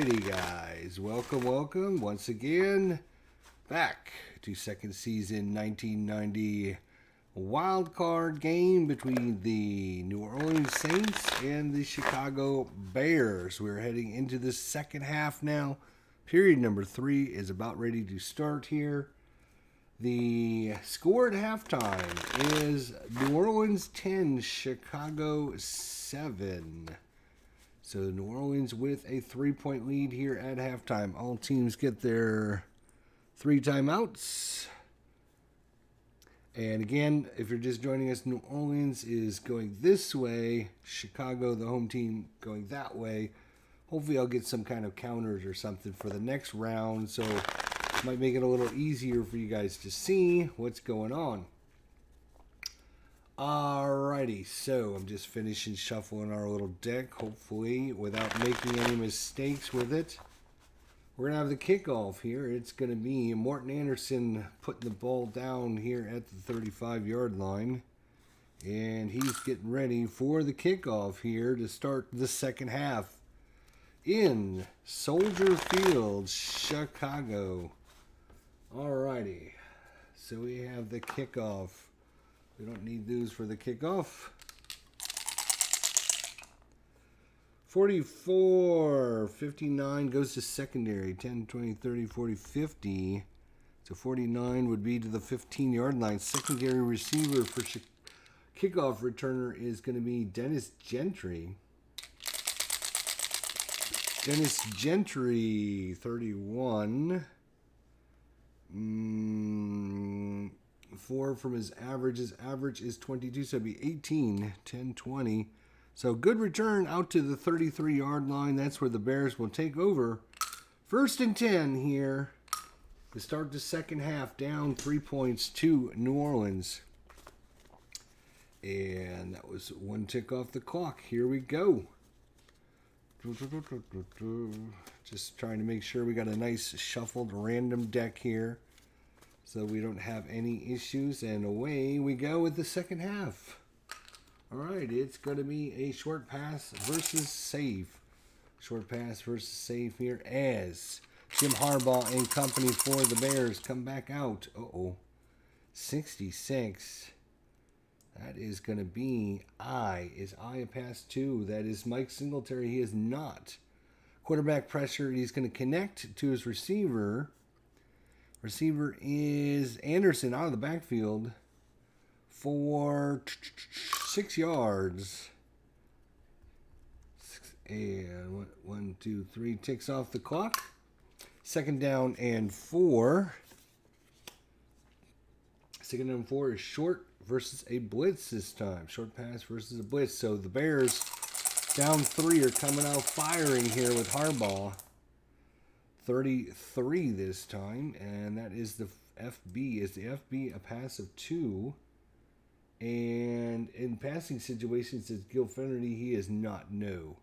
Alrighty, guys. Welcome once again back to second season 1990 Wildcard game between the New Orleans Saints and the Chicago Bears. We're heading into the second half now. Period number 3 is about ready to start here. The score at halftime is New Orleans 10, Chicago 7. So New Orleans with a 3-point lead here at halftime. All teams get their 3 timeouts. And again, if you're just joining us, New Orleans is going this way. Chicago, the home team, going that way. Hopefully I'll get some kind of counters or something for the next round. So it might make it a little easier for you guys to see what's going on. Alrighty, so I'm just finishing shuffling our little deck, hopefully, without making any mistakes with it. We're going to have the kickoff here. It's going to be Morton Anderson putting the ball down here at the 35-yard line. And he's getting ready for the kickoff here to start the second half in Soldier Field, Chicago. Alrighty, so we have the kickoff. We don't need those for the kickoff. 44, 59 goes to secondary. 10, 20, 30, 40, 50. So 49 would be to the 15-yard line. Secondary receiver for kickoff returner is going to be Dennis Gentry. Dennis Gentry, 31. 4 from his average. His average is 22, so it'd be 18, 10, 20. So good return out to the 33-yard line. That's where the Bears will take over. 1st and 10 here to start the second half. Down 3 points to New Orleans. And that was 1 tick off the clock. Here we go. Just trying to make sure we got a nice shuffled random deck here, so we don't have any issues, and away we go with the second half. All right, it's going to be a short pass versus save. Short pass versus save here as Jim Harbaugh and company for the Bears come back out. 66. That is going to be I. Is I a pass 2? That is Mike Singletary. He is not. Quarterback pressure. He's going to connect to his receiver. Receiver is Anderson out of the backfield for 6 yards. And 1, 2, 3 ticks off the clock. 2nd down and 4. 2nd down and 4 is short versus a blitz this time. Short pass versus a blitz. So the Bears down 3 are coming out firing here with Harbaugh. 33 this time, and that is the FB. Is the FB a pass of 2? And in passing situations, says Gil Finnerty, he is not. No.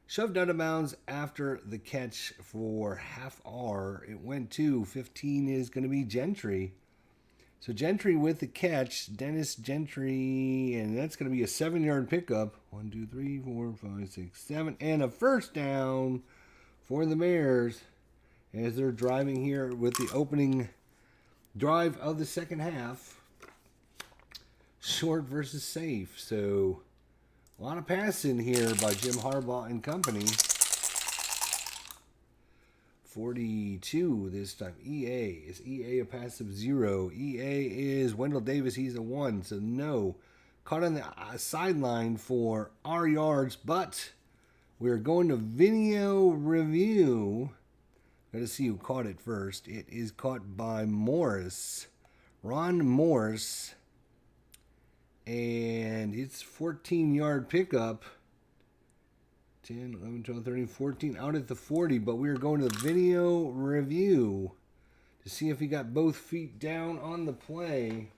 Shoved out of bounds after the catch for half R. It went to 15 is going to be Gentry. So Gentry with the catch, Dennis Gentry, and that's going to be a 7-yard pickup. 1, 2, 3, 4, 5, 6, 7, and a first down for the Bears as they're driving here with the opening drive of the second half. Short versus safe. So a lot of passing here by Jim Harbaugh and company. 42 this time. EA. Is EA a pass of 0? EA is Wendell Davis. He's a 1, so no. Caught on the sideline for our yards, but we're going to video review. Got to see who caught it first. It is caught by Morris. Ron Morris. And it's 14-yard pickup. 10, 11, 12, 13, 14 out at the 40. But we are going to the video review to see if he got both feet down on the play.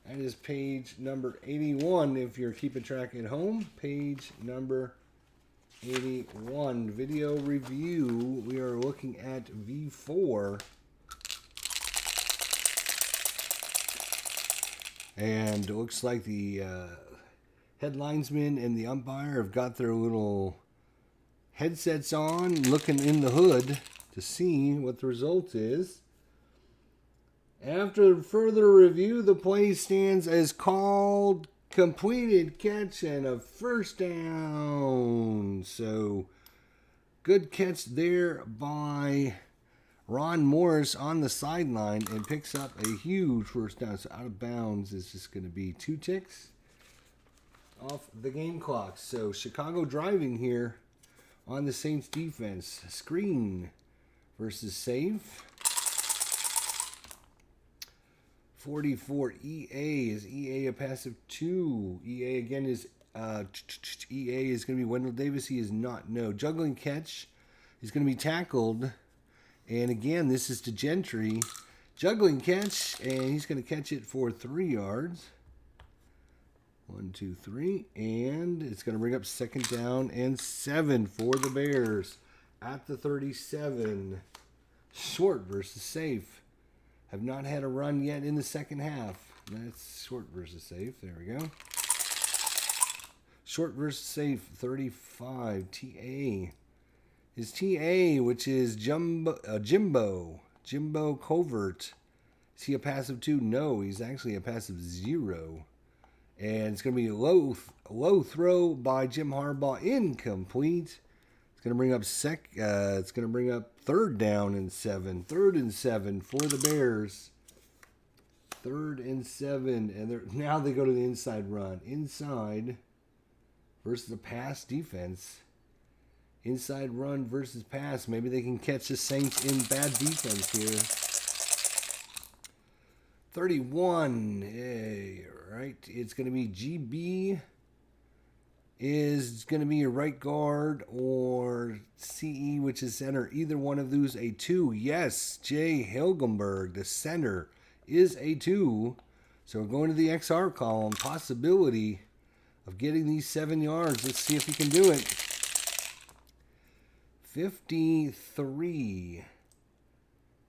That is page number 81 if you're keeping track at home. Page number 81. Video review. We are looking at V4. And it looks like the head linesman and the umpire have got their little headsets on, looking in the hood to see what the result is. After further review, the play stands as called, completed catch, and a first down. So, good catch there by Ron Morris on the sideline and picks up a huge first down. So, out of bounds is just going to be 2 ticks off the game clock. So, Chicago driving here on the Saints defense. Screen versus save. 44 EA. Is EA a passive 2? EA again is EA is going to be Wendell Davis. He is not. No. Juggling catch. He's going to be tackled. And again, this is to Gentry. Juggling catch. And he's going to catch it for 3 yards. 1, 2, 3. And it's going to bring up second down and 7 for the Bears. At the 37. Short versus safe. Have not had a run yet in the second half. That's short versus safe. There we go. Short versus safe, 35. TA. His TA, which is Jimbo Covert. Is he a passive 2? No, he's actually a passive 0. And it's going to be a low throw by Jim Harbaugh, incomplete. It's going to bring up it's going to bring up third down and 7. 3rd and 7 for the Bears. 3rd and 7, and now they go to the inside run. Inside versus a pass defense. Inside run versus pass. Maybe they can catch the Saints in bad defense here. 31. Hey, right. It's going to be GB. Is going to be a right guard or CE, which is center. Either one of those a 2. Yes, Jay Hilgenberg, the center, is a 2. So we're going to the XR column. Possibility of getting these 7 yards. Let's see if he can do it. 53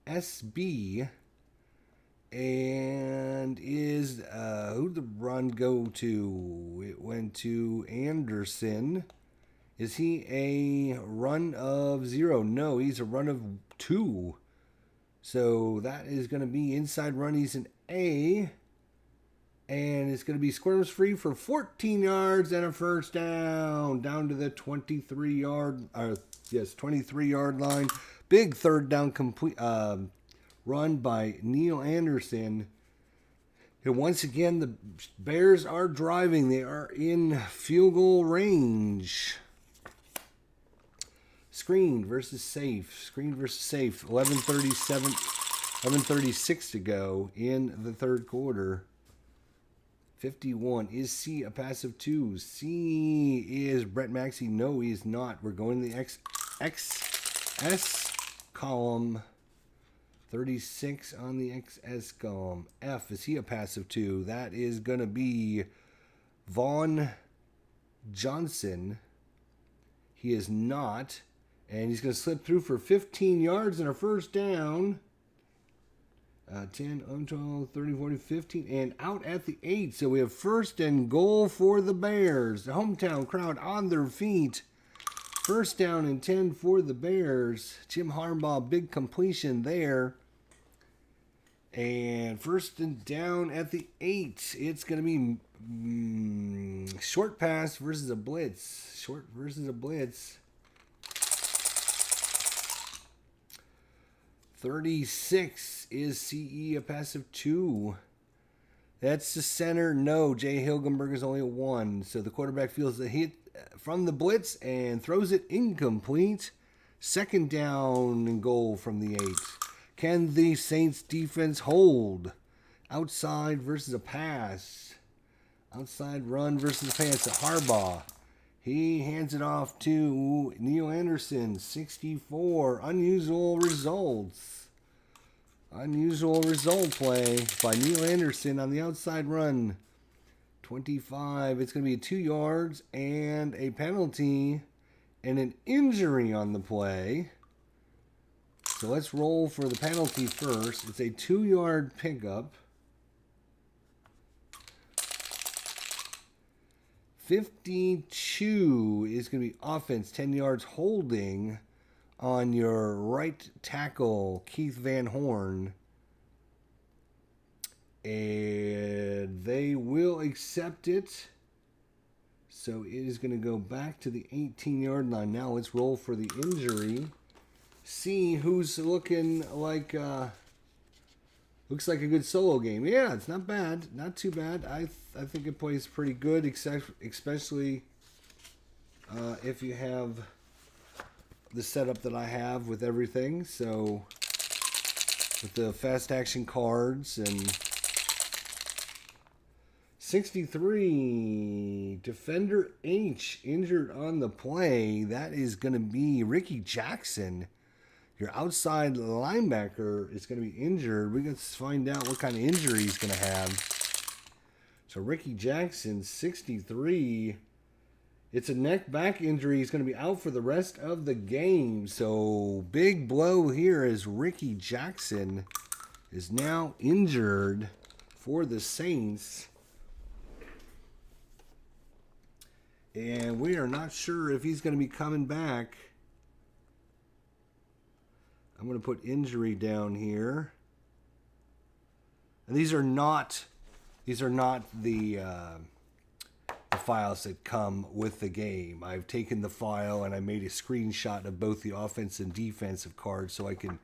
SB. And is who'd the run go to? It went to Anderson. Is he a run of 0? No, he's a run of 2. So that is going to be inside run. He's an A. And it's going to be squirms free for 14 yards and a first down. Down to the 23-yard line. Big third down complete. Run by Neil Anderson. And once again, the Bears are driving. They are in field goal range. Screen versus safe. Screen versus safe. 11:36 to go in the third quarter. 51. Is C a passive 2? C is Brett Maxey. No, he is not. We're going to the XS column. 36 on the XS column. F, is he a passive 2? That is going to be Vaughn Johnson. He is not. And he's going to slip through for 15 yards and a first down. 10, 12, 30, 40, 15. And out at the 8. So we have first and goal for the Bears. The hometown crowd on their feet. First down and 10 for the Bears. Jim Harbaugh, big completion there. And first and down at the 8. It's going to be short pass versus a blitz. Short versus a blitz. 36. Is CE a passive 2? That's the center. No, Jay Hilgenberg is only a 1. So the quarterback feels the hit from the blitz and throws it incomplete. Second down and goal from the 8. Can the Saints defense hold? Outside versus a pass. Outside run versus a pass to Harbaugh. He hands it off to Neil Anderson. 64. Unusual results. Unusual result play by Neil Anderson on the outside run. 25. It's going to be 2 yards and a penalty and an injury on the play. So let's roll for the penalty first. It's a 2-yard pickup. 52 is going to be offense, 10 yards holding on your right tackle, Keith Van Horn. And they will accept it. So it is going to go back to the 18-yard line. Now let's roll for the injury. See who's looking like... looks like a good solo game. Yeah, it's not bad. Not too bad. I think it plays pretty good, especially if you have the setup that I have with everything. So with the fast action cards and 63 Defender H injured on the play. That is going to be Ricky Jackson. Your outside linebacker is going to be injured. We're going to find out what kind of injury he's going to have. So Ricky Jackson, 63. It's a neck-back injury. He's going to be out for the rest of the game. So big blow here as Ricky Jackson is now injured for the Saints. And we are not sure if he's going to be coming back. I'm going to put injury down here. And these are not the files that come with the game. I've taken the file and I made a screenshot of both the offense and defensive cards so I can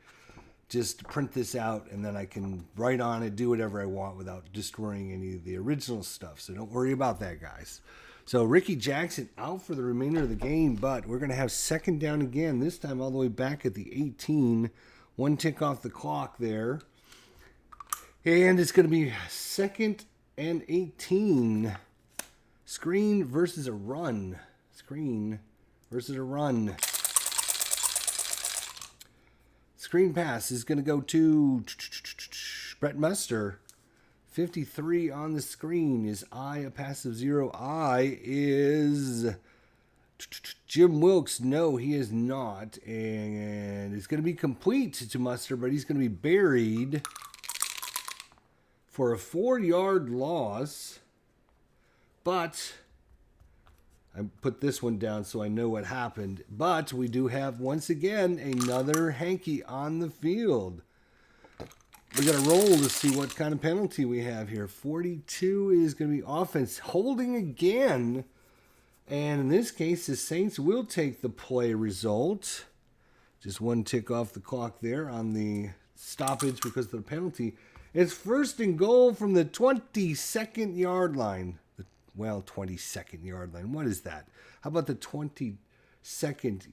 just print this out and then I can write on it, do whatever I want without destroying any of the original stuff. So don't worry about that, guys. So Ricky Jackson out for the remainder of the game, but we're going to have second down again, this time all the way back at the 18. One tick off the clock there. And it's going to be second and 18. Screen versus a run. Screen versus a run. Screen pass is going to go to Brett Muster. 53 on the screen. Is I a passive 0? I is Jim Wilkes. No, he is not. And it's going to be complete to Muster, but he's going to be buried for a 4-yard loss. But I put this one down so I know what happened. But we do have, once again, another hanky on the field. We got to roll to see what kind of penalty we have here. 42 is going to be offense. Holding again. And in this case, the Saints will take the play result. Just one tick off the clock there on the stoppage because of the penalty. It's first and goal from the 22nd yard line. Well, 22nd yard line. What is that? How about the 22nd?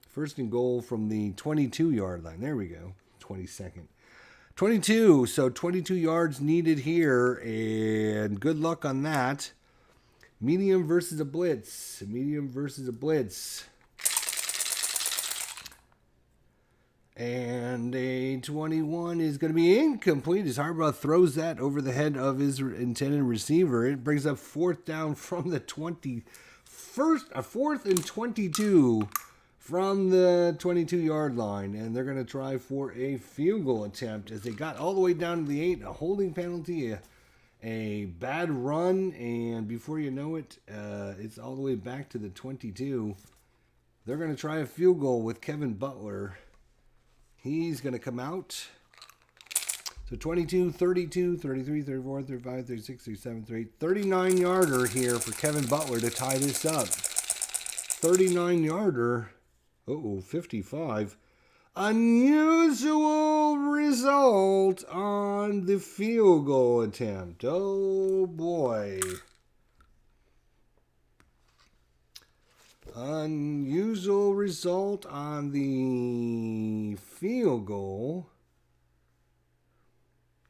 First and goal from the 22 yard line. There we go. 22nd. 22, so 22 yards needed here, and good luck on that. Medium versus a blitz. Medium versus a blitz. And a 21 is going to be incomplete as Harbaugh throws that over the head of his intended receiver. It brings up fourth down from the 21st, a fourth and 22 from the 22-yard line, and they're going to try for a field goal attempt as they got all the way down to the 8. A holding penalty, a bad run, and before you know it, it's all the way back to the 22. They're going to try a field goal with Kevin Butler. He's going to come out. So 22, 32, 33, 34, 35, 36, 37, 38. 39-yarder here for Kevin Butler to tie this up. 39-yarder. 55. Unusual result on the field goal attempt. Oh, boy. Unusual result on the field goal.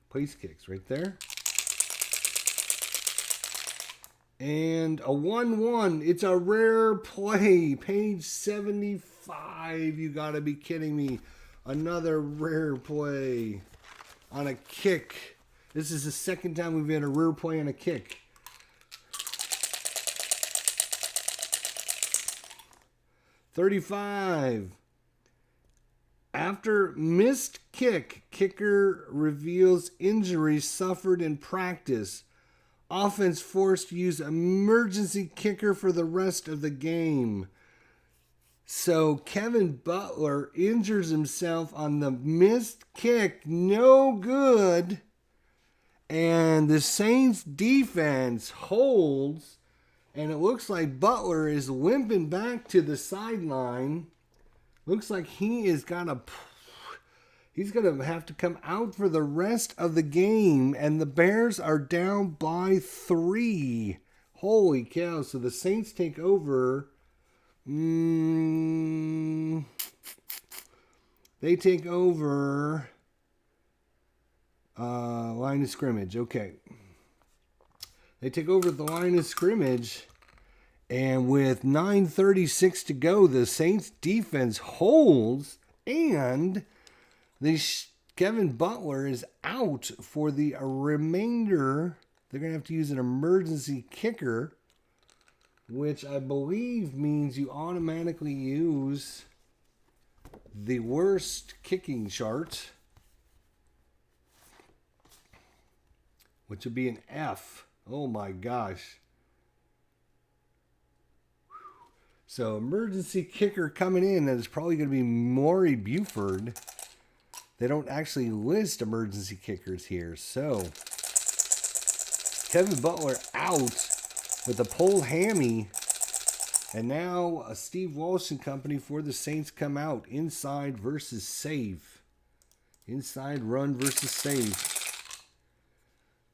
Place kicks right there. And a 1-1. It's a rare play. Page 75. You gotta be kidding me. Another rare play on a kick. This is the second time we've had a rare play on a kick. $35. After missed kick, kicker reveals injury suffered in practice. Offense forced to use emergency kicker for the rest of the game. So Kevin Butler injures himself on the missed kick. No good. And the Saints defense holds. And it looks like Butler is limping back to the sideline. Looks like he's going to have to come out for the rest of the game. And the Bears are down by 3. Holy cow. So the Saints take over. They take over line of scrimmage. Okay. They take over the line of scrimmage. And with 9:36 to go, the Saints defense holds. And Kevin Butler is out for the remainder. They're going to have to use an emergency kicker, which I believe means you automatically use the worst kicking chart, which would be an F. Oh my gosh. So emergency kicker coming in, that is probably going to be Maury Buford. They don't actually list emergency kickers here. So Kevin Butler out with a pulled hammy. And now Steve Walsh and company for the Saints come out. Inside versus save. Inside run versus save.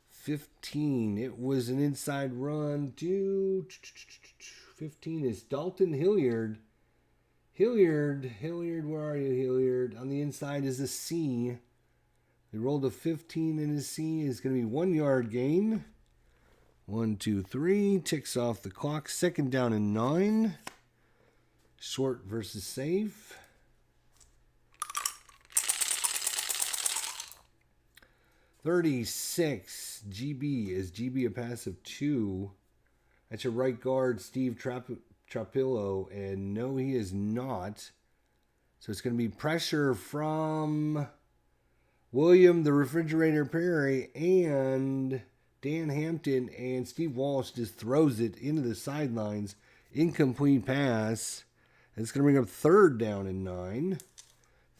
15. It was an inside run to 15 is Dalton Hilliard. Hilliard, where are you, Hilliard? On the inside is a C. They rolled a 15 and a C. Is going to be 1 yard gain. 1, 2, 3. Ticks off the clock. 2nd down and 9. Short versus safe. $36. GB. Is GB a pass of 2? That's your right guard, Steve Trapillo. And no, he is not. So it's going to be pressure from William the Refrigerator Perry and Dan Hampton. And Steve Walsh just throws it into the sidelines. Incomplete pass. And it's going to bring up 3rd down and 9.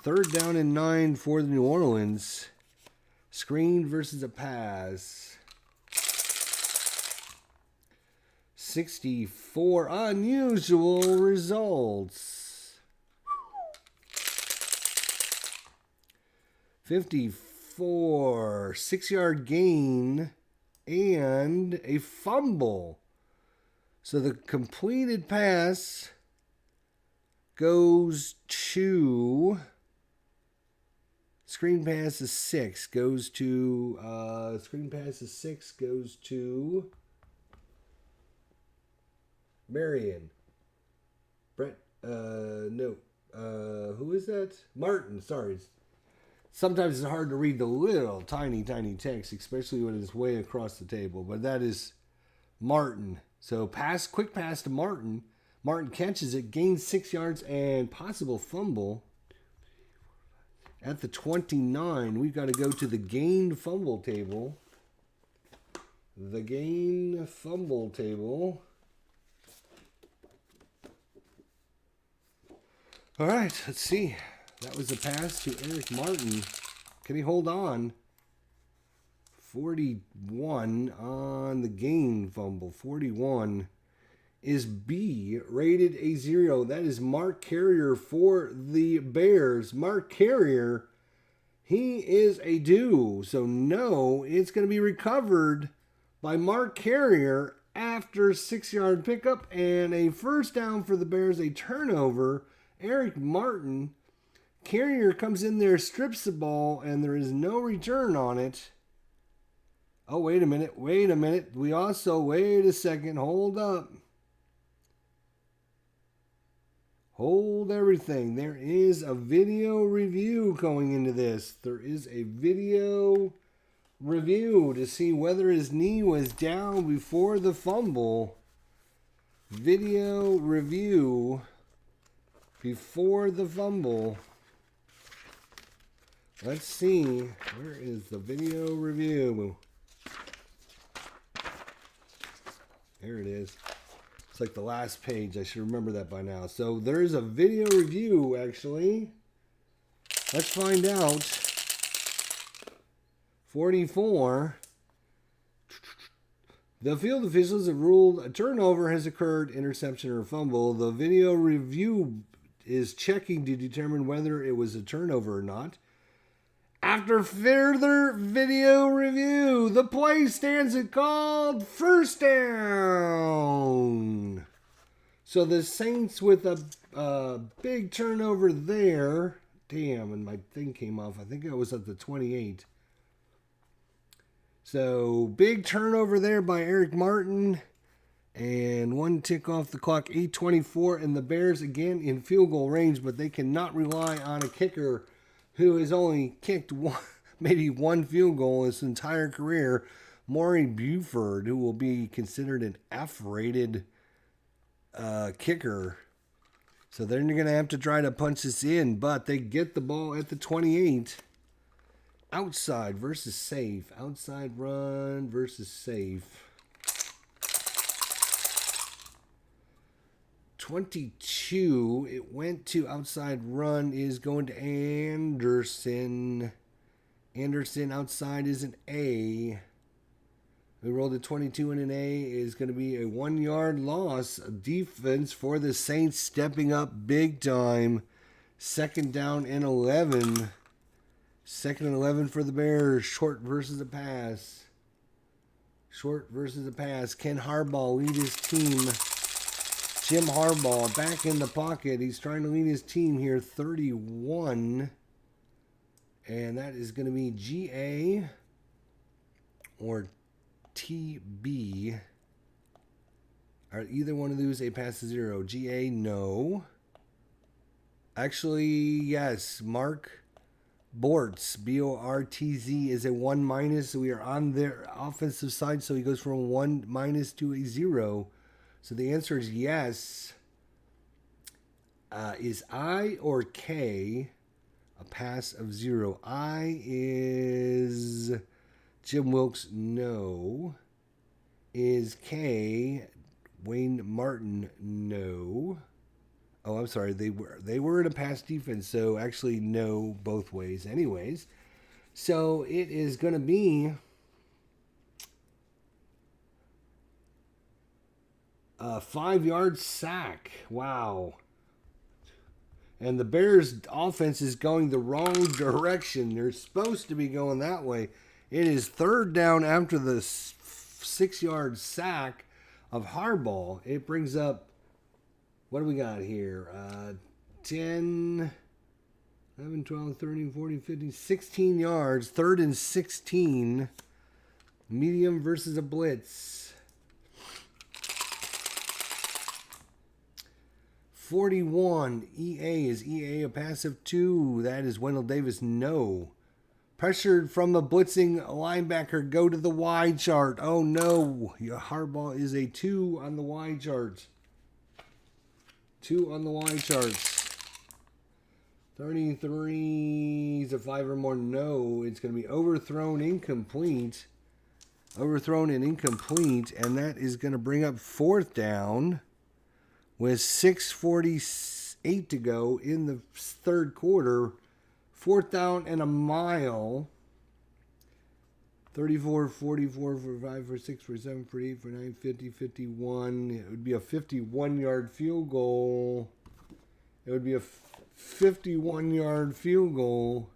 3rd down and 9 for the New Orleans. Screen versus a pass. 64 unusual results. 54 6-yard gain and a fumble. So the completed pass goes to screen pass is 6 goes to Marion. Brett, no. Who is that? Martin, sorry. Sometimes it's hard to read the little tiny text, especially when it's way across the table. But that is Martin. So quick pass to Martin. Martin catches it, gains 6 yards, and possible fumble. At the 29, we've got to go to the gained fumble table. The gained fumble table. All right, let's see. That was a pass to Eric Martin. Can he hold on? 41 on the gain fumble. 41 is B, rated a 0. That is Mark Carrier for the Bears. Mark Carrier, he is a do. So no, it's going to be recovered by Mark Carrier after 6-yard pickup and a 1st down for the Bears, a turnover. Eric Martin, Carrier comes in there, strips the ball, and there is no return on it. Oh, wait a minute. Wait a second. Hold up. Hold everything. There is a video review going into this. There is a video review to see whether his knee was down before the fumble. Video review before the fumble. Let's see. Where is the video review? There it is. It's like the last page. I should remember that by now. So there's a video review, actually. Let's find out. 44. The field officials have ruled a turnover has occurred, interception or fumble. The video review is checking to determine whether it was a turnover or not. After further video review, the play stands at called first down. So the Saints with a big turnover there. Damn, and my thing came off. I think it was at the 28. So big turnover there by Eric Martin. And one tick off the clock, 8:24. And the Bears again in field goal range, but they cannot rely on a kicker who has only kicked maybe one field goal his entire career, Maury Buford, who will be considered an F-rated kicker. So they're going to have to try to punch this in, but they get the ball at the 28. Outside versus safe. Outside run versus safe. 22, it went to outside run, is going to Anderson. Anderson outside is an A. We rolled a 22 and an A. Is going to be a 1 yard loss. Defense for the Saints stepping up big time. Second down and 11. Second and 11 for the Bears. Short versus a pass. Short versus a pass. Ken Harbaugh lead his team. Jim Harbaugh back in the pocket. He's trying to lead his team here. 31. And that is going to be GA or TB. Are either one of those a pass to 0? GA, no. Actually, yes. Mark Bortz, B-O-R-T-Z, is a 1-. So we are on their offensive side. So he goes from 1- to a 0. So the answer is yes. Is I or K a pass of 0? I is Jim Wilkes, no. Is K Wayne Martin, no. Oh, I'm sorry. They were in a pass defense, so actually no both ways. Anyways, so it is going to be a 5-yard sack. Wow. And the Bears' offense is going the wrong direction. They're supposed to be going that way. It is third down after the 6-yard sack of Harbaugh. It brings up, what do we got here? 10, 11, 12, 13, 14, 15, 16 yards. Third and 16. Medium versus a blitz. 41. EA. Is EA a passive 2? That is Wendell Davis, no. Pressured from the blitzing linebacker. Go to the Y chart. Oh no. Your Harbaugh is a 2 on the Y chart. 2 on the Y charts. 33 is a 5 or more. No. It's going to be overthrown, incomplete. Overthrown and incomplete. And that is going to bring up fourth down with 6:48 to go in the third quarter. Fourth down and a mile. 34, 44, 45, 46, 47, 48, 49, 50, 51. It would be a 51-yard field goal. It would be a 51-yard field goal.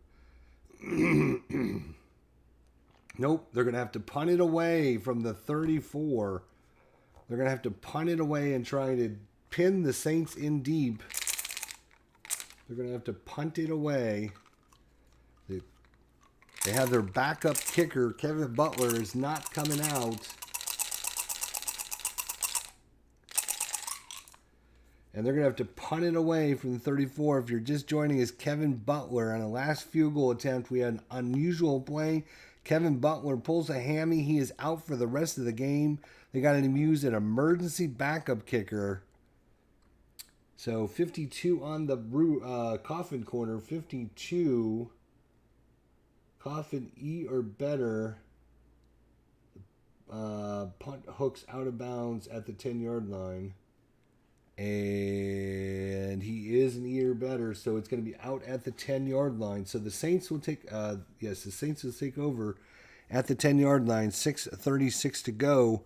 Nope, they're going to have to punt it away from the 34. They're going to have to punt it away and try to pin the Saints in deep. They're going to have to punt it away. They have their backup kicker, Kevin Butler, is not coming out. And they're going to have to punt it away from the 34. If you're just joining us, Kevin Butler, on a last field goal attempt, we had an unusual play. Kevin Butler pulls a hammy. He is out for the rest of the game. They got to use an emergency backup kicker. So 52 on the coffin corner, 52. Coffin E or better. punt hooks out of bounds at the 10-yard line. And he is an ear better, so it's going to be out at the 10-yard line. So the Saints will take, the Saints will take over at the 10-yard line. 6:36 to go.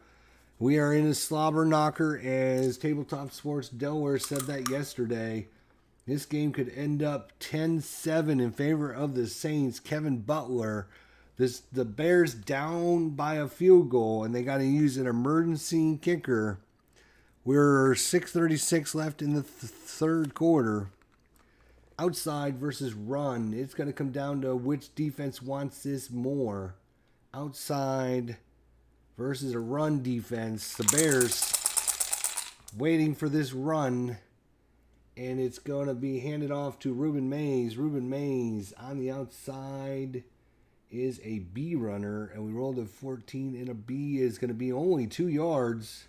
We are in a slobber knocker, as Tabletop Sports Delaware said that yesterday. This game could end up 10-7 in favor of the Saints. Kevin Butler, the Bears down by a field goal, and they got to use an emergency kicker. We're 6:36 left in the third quarter. Outside versus run. It's going to come down to which defense wants this more. Outside versus a run defense. The Bears waiting for this run. And it's going to be handed off to Ruben Mays. Ruben Mays on the outside is a B runner. And we rolled a 14, and a B is going to be only 2 yards.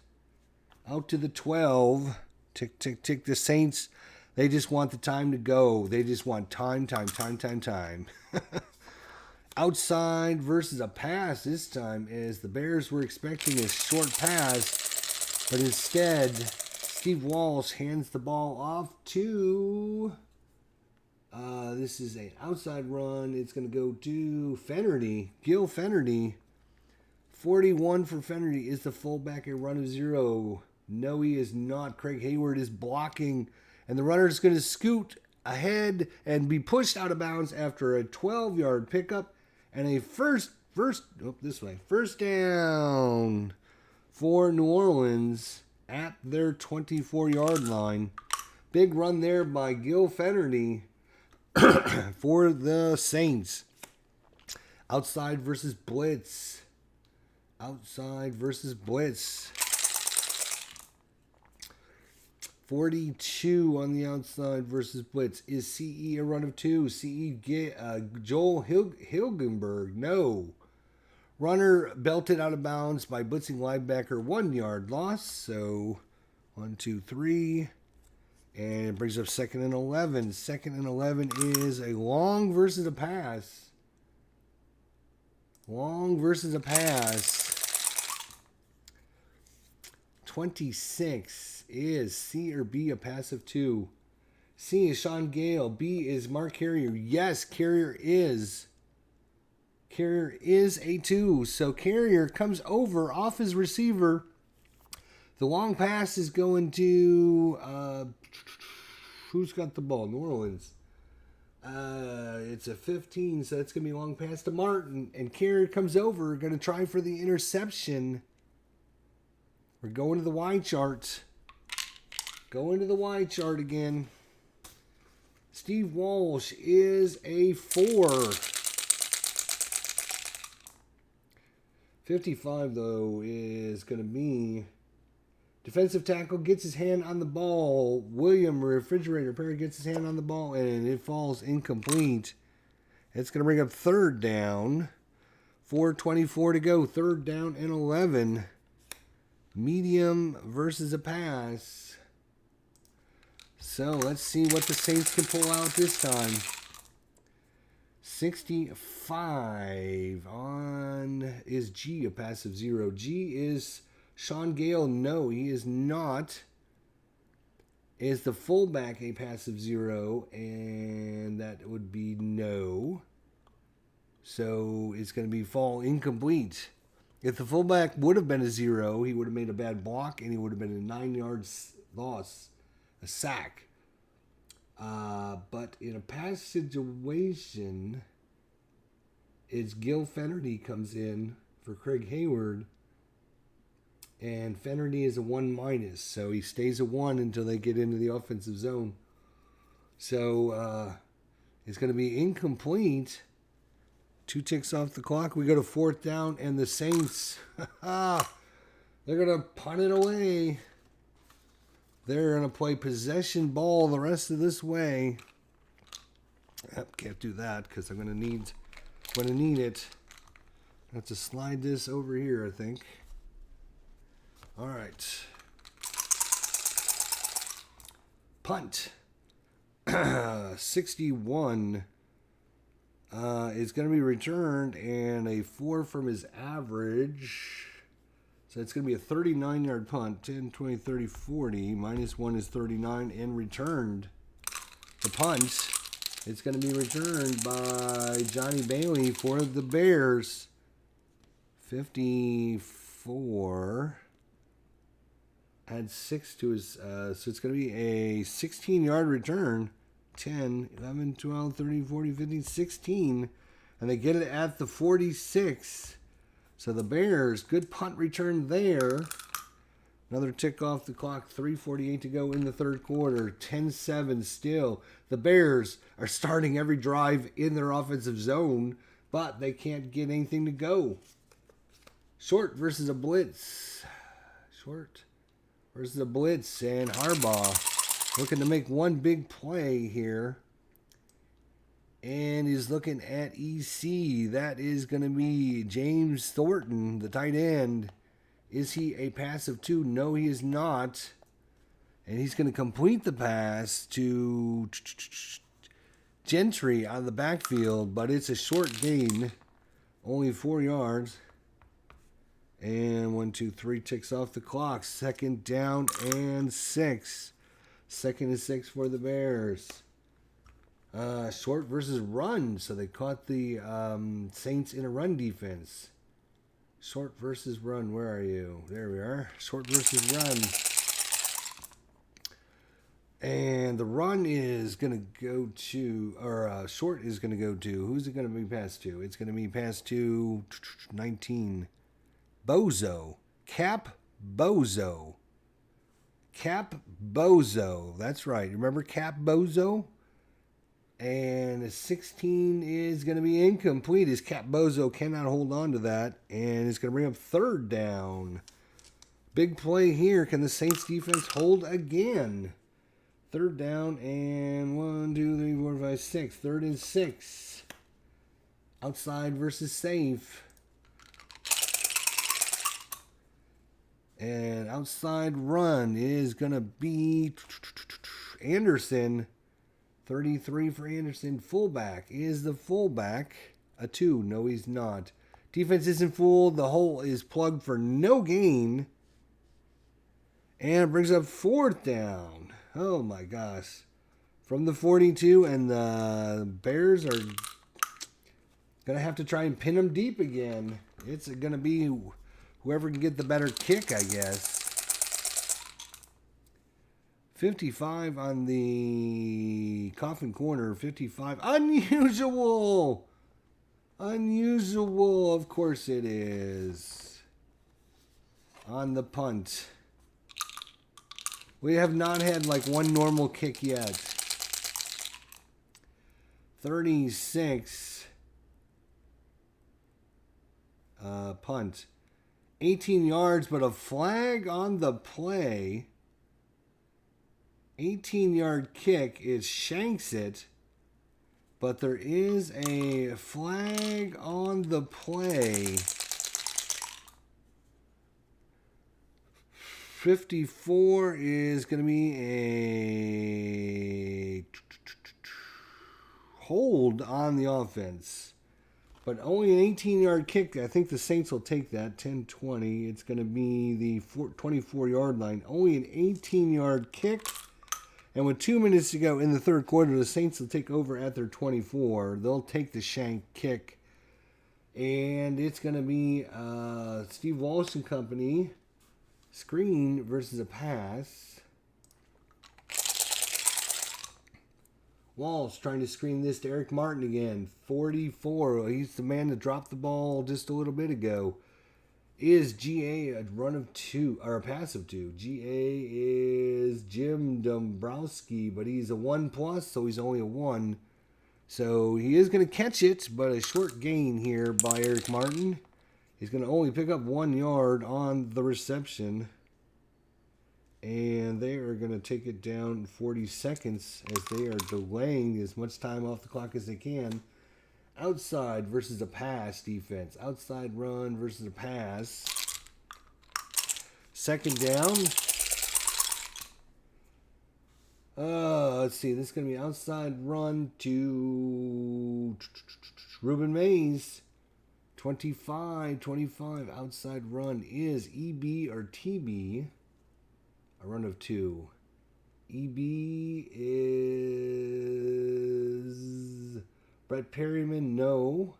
Out to the 12. Tick, tick, tick. The Saints, they just want the time to go. They just want time. Outside versus a pass this time, as the Bears were expecting a short pass. But instead, Steve Walsh hands the ball off to... this is an outside run. It's going to go to Fenerty. Gil Fenerty. 41 for Fenerty is the fullback, a run of 0. No, he is not. Craig Hayward is blocking, and the runner is going to scoot ahead and be pushed out of bounds after a 12-yard pickup and a first down for New Orleans at their 24-yard line. Big run there by Gil Fenerty for the Saints. Outside versus blitz. 42 on the outside versus blitz. Is CE a run of 2? CE get Joel Hilgenberg? No. Runner belted out of bounds by blitzing linebacker. 1 yard loss. So 1, 2, 3. And it brings up 2nd and 11. 2nd and 11 is a long versus a pass. 26 is C or B, a pass of 2. C is Sean Gale. B is Mark Carrier. Yes, Carrier is a 2. So Carrier comes over off his receiver. The long pass is going to... who's got the ball? New Orleans. It's a 15, so it's going to be a long pass to Martin. And Carrier comes over, going to try for the interception. We're going to the Y chart. Again. Steve Walsh is a 4. 55, though, is going to be... Defensive tackle gets his hand on the ball. William Refrigerator Perry gets his hand on the ball, and it falls incomplete. It's going to bring up 3rd down. 4:24 to go. 3rd down and 11. Medium versus a pass. So let's see what the Saints can pull out this time. 65 on is G, a pass of 0. G is Sean Gale. No, he is not. Is the fullback a pass of 0? And that would be no. So it's going to be fall incomplete. If the fullback would have been a 0, he would have made a bad block and he would have been a 9-yard loss, a sack. But in a pass situation, it's Gil Fenerty comes in for Craig Hayward. And Fenerty is a 1-, so he stays a 1 until they get into the offensive zone. So it's going to be incomplete. 2 ticks off the clock. We go to 4th down, and the Saints, they're going to punt it away. They're going to play possession ball the rest of this way. Yep, can't do that because I'm going to need it. I have to slide this over here, I think. All right. Punt. 61 is going to be returned, and a 4 from his average. So it's going to be a 39-yard punt. 10, 20, 30, 40. -1 is 39 and returned. The punt. It's going to be returned by Johnny Bailey for the Bears. 54. Had 6 to his, so it's going to be a 16-yard return. 10, 11, 12, 13, 14, 15, 16. And they get it at the 46. So the Bears, good punt return there. Another tick off the clock, 3:48 to go in the third quarter. 10-7 still. The Bears are starting every drive in their offensive zone, but they can't get anything to go. Short versus a blitz. Short versus a blitz, and Harbaugh looking to make one big play here. And he's looking at EC. That is going to be James Thornton, the tight end. Is he a pass of 2? No, he is not. And he's going to complete the pass to Gentry out of the backfield, but it's a short gain. Only 4 yards. And 1, 2, 3 ticks off the clock. Second down and 6. 2nd and 6 for the Bears. Short versus run. So they caught the Saints in a run defense. Short versus run. Where are you? There we are. Short versus run. And the run is going to go to, or short is going to go to, who's it going to be passed to? It's going to be passed to 19. Bozo. Cap Bozo. Cap Bozo. That's right. Remember Cap Bozo? And a 16 is going to be incomplete as Cap Bozo cannot hold on to that. And it's going to bring up third down. Big play here. Can the Saints defense hold again? Third down and 1, 2, 3, 4, 5, 6. 3rd and 6. Outside versus safe. And outside run is going to be Anderson. 33 for Anderson. Fullback is the fullback. A 2. No, he's not. Defense isn't full. The hole is plugged for no gain. And it brings up 4th down. Oh my gosh. From the 42, and the Bears are going to have to try and pin them deep again. It's going to be whoever can get the better kick, I guess. 55 on the coffin corner. 55. Unusual. Unusual. Of course it is. On the punt. We have not had like one normal kick yet. 36. Punt. 18 yards, but a flag on the play. 18-yard kick. It shanks it. But there is a flag on the play. 54 is going to be a hold on the offense. But only an 18-yard kick. I think the Saints will take that. 10-20. It's going to be the 24-yard line. Only an 18-yard kick. And with 2 minutes to go in the third quarter, the Saints will take over at their 24. They'll take the shank kick. And it's going to be Steve Walsh and company. Screen versus a pass. Walsh trying to screen this to Eric Martin again. 44. He's the man that dropped the ball just a little bit ago. Is GA a run of 2 or a pass of 2? GA is Jim Dombrowski, but he's a 1+, so he's only a 1. So he is going to catch it, but a short gain here by Eric Martin. He's going to only pick up 1 yard on the reception. And they are going to take it down 40 seconds as they are delaying as much time off the clock as they can. Outside versus a pass defense. Outside run versus a pass. Second down. Let's see. This is going to be outside run to Ruben Mays. 25 outside run is EB or TB. A run of 2. EB is Brett Perryman, no.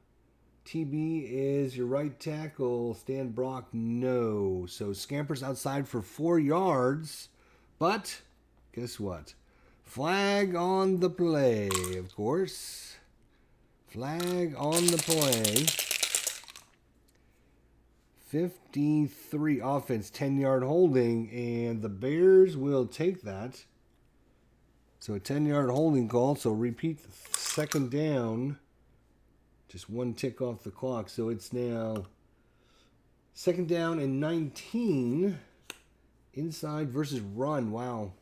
TB is your right tackle, Stan Brock, no. So scampers outside for 4 yards. But guess what? Flag on the play, of course. Flag on the play. 53 offense, 10-yard holding, and the Bears will take that. So a 10-yard holding call. So repeat second down. Just 1 tick off the clock. So it's now second down and 19. Inside versus run. Wow.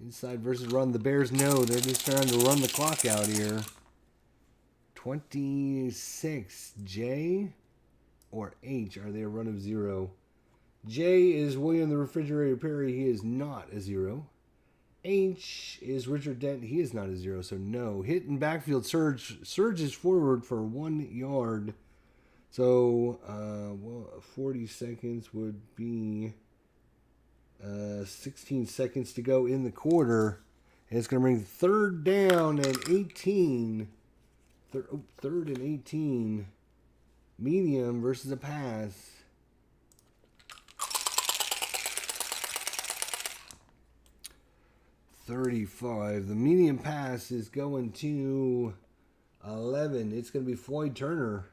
Inside versus run. The Bears know they're just trying to run the clock out here. 26. J or H? Are they a run of 0? J is William the Refrigerator Perry. He is not a 0. H is Richard Dent. He is not a 0, so no. Hit and backfield surges forward for 1 yard. So, 40 seconds would be 16 seconds to go in the quarter. And it's going to bring third down and 18. Third and 18. Medium versus a pass. $35. The medium pass is going to 11. It's going to be Floyd Turner.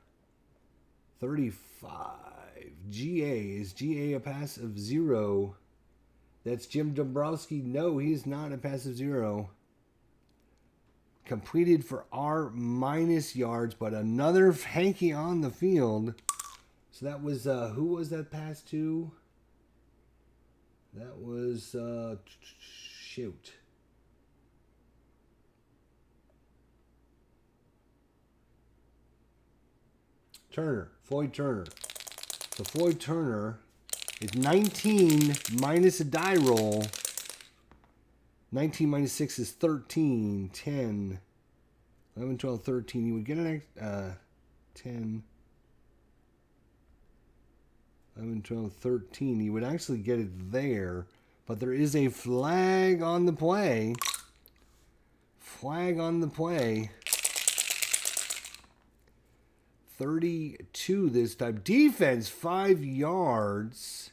35. GA. Is GA a pass of 0? That's Jim Dombrowski. No, he is not a pass of 0. Completed for R- yards, but another hanky on the field. So that was, who was that pass to? That was, shoot. Turner, Floyd Turner. So Floyd Turner is 19 minus a die roll. 19 minus 6 is 13, 10, 11, 12, 13. You would get an 10, 11, 12, 13. You would actually get it there. But there is a flag on the play. Flag on the play. 32 this time. Defense, 5 yards.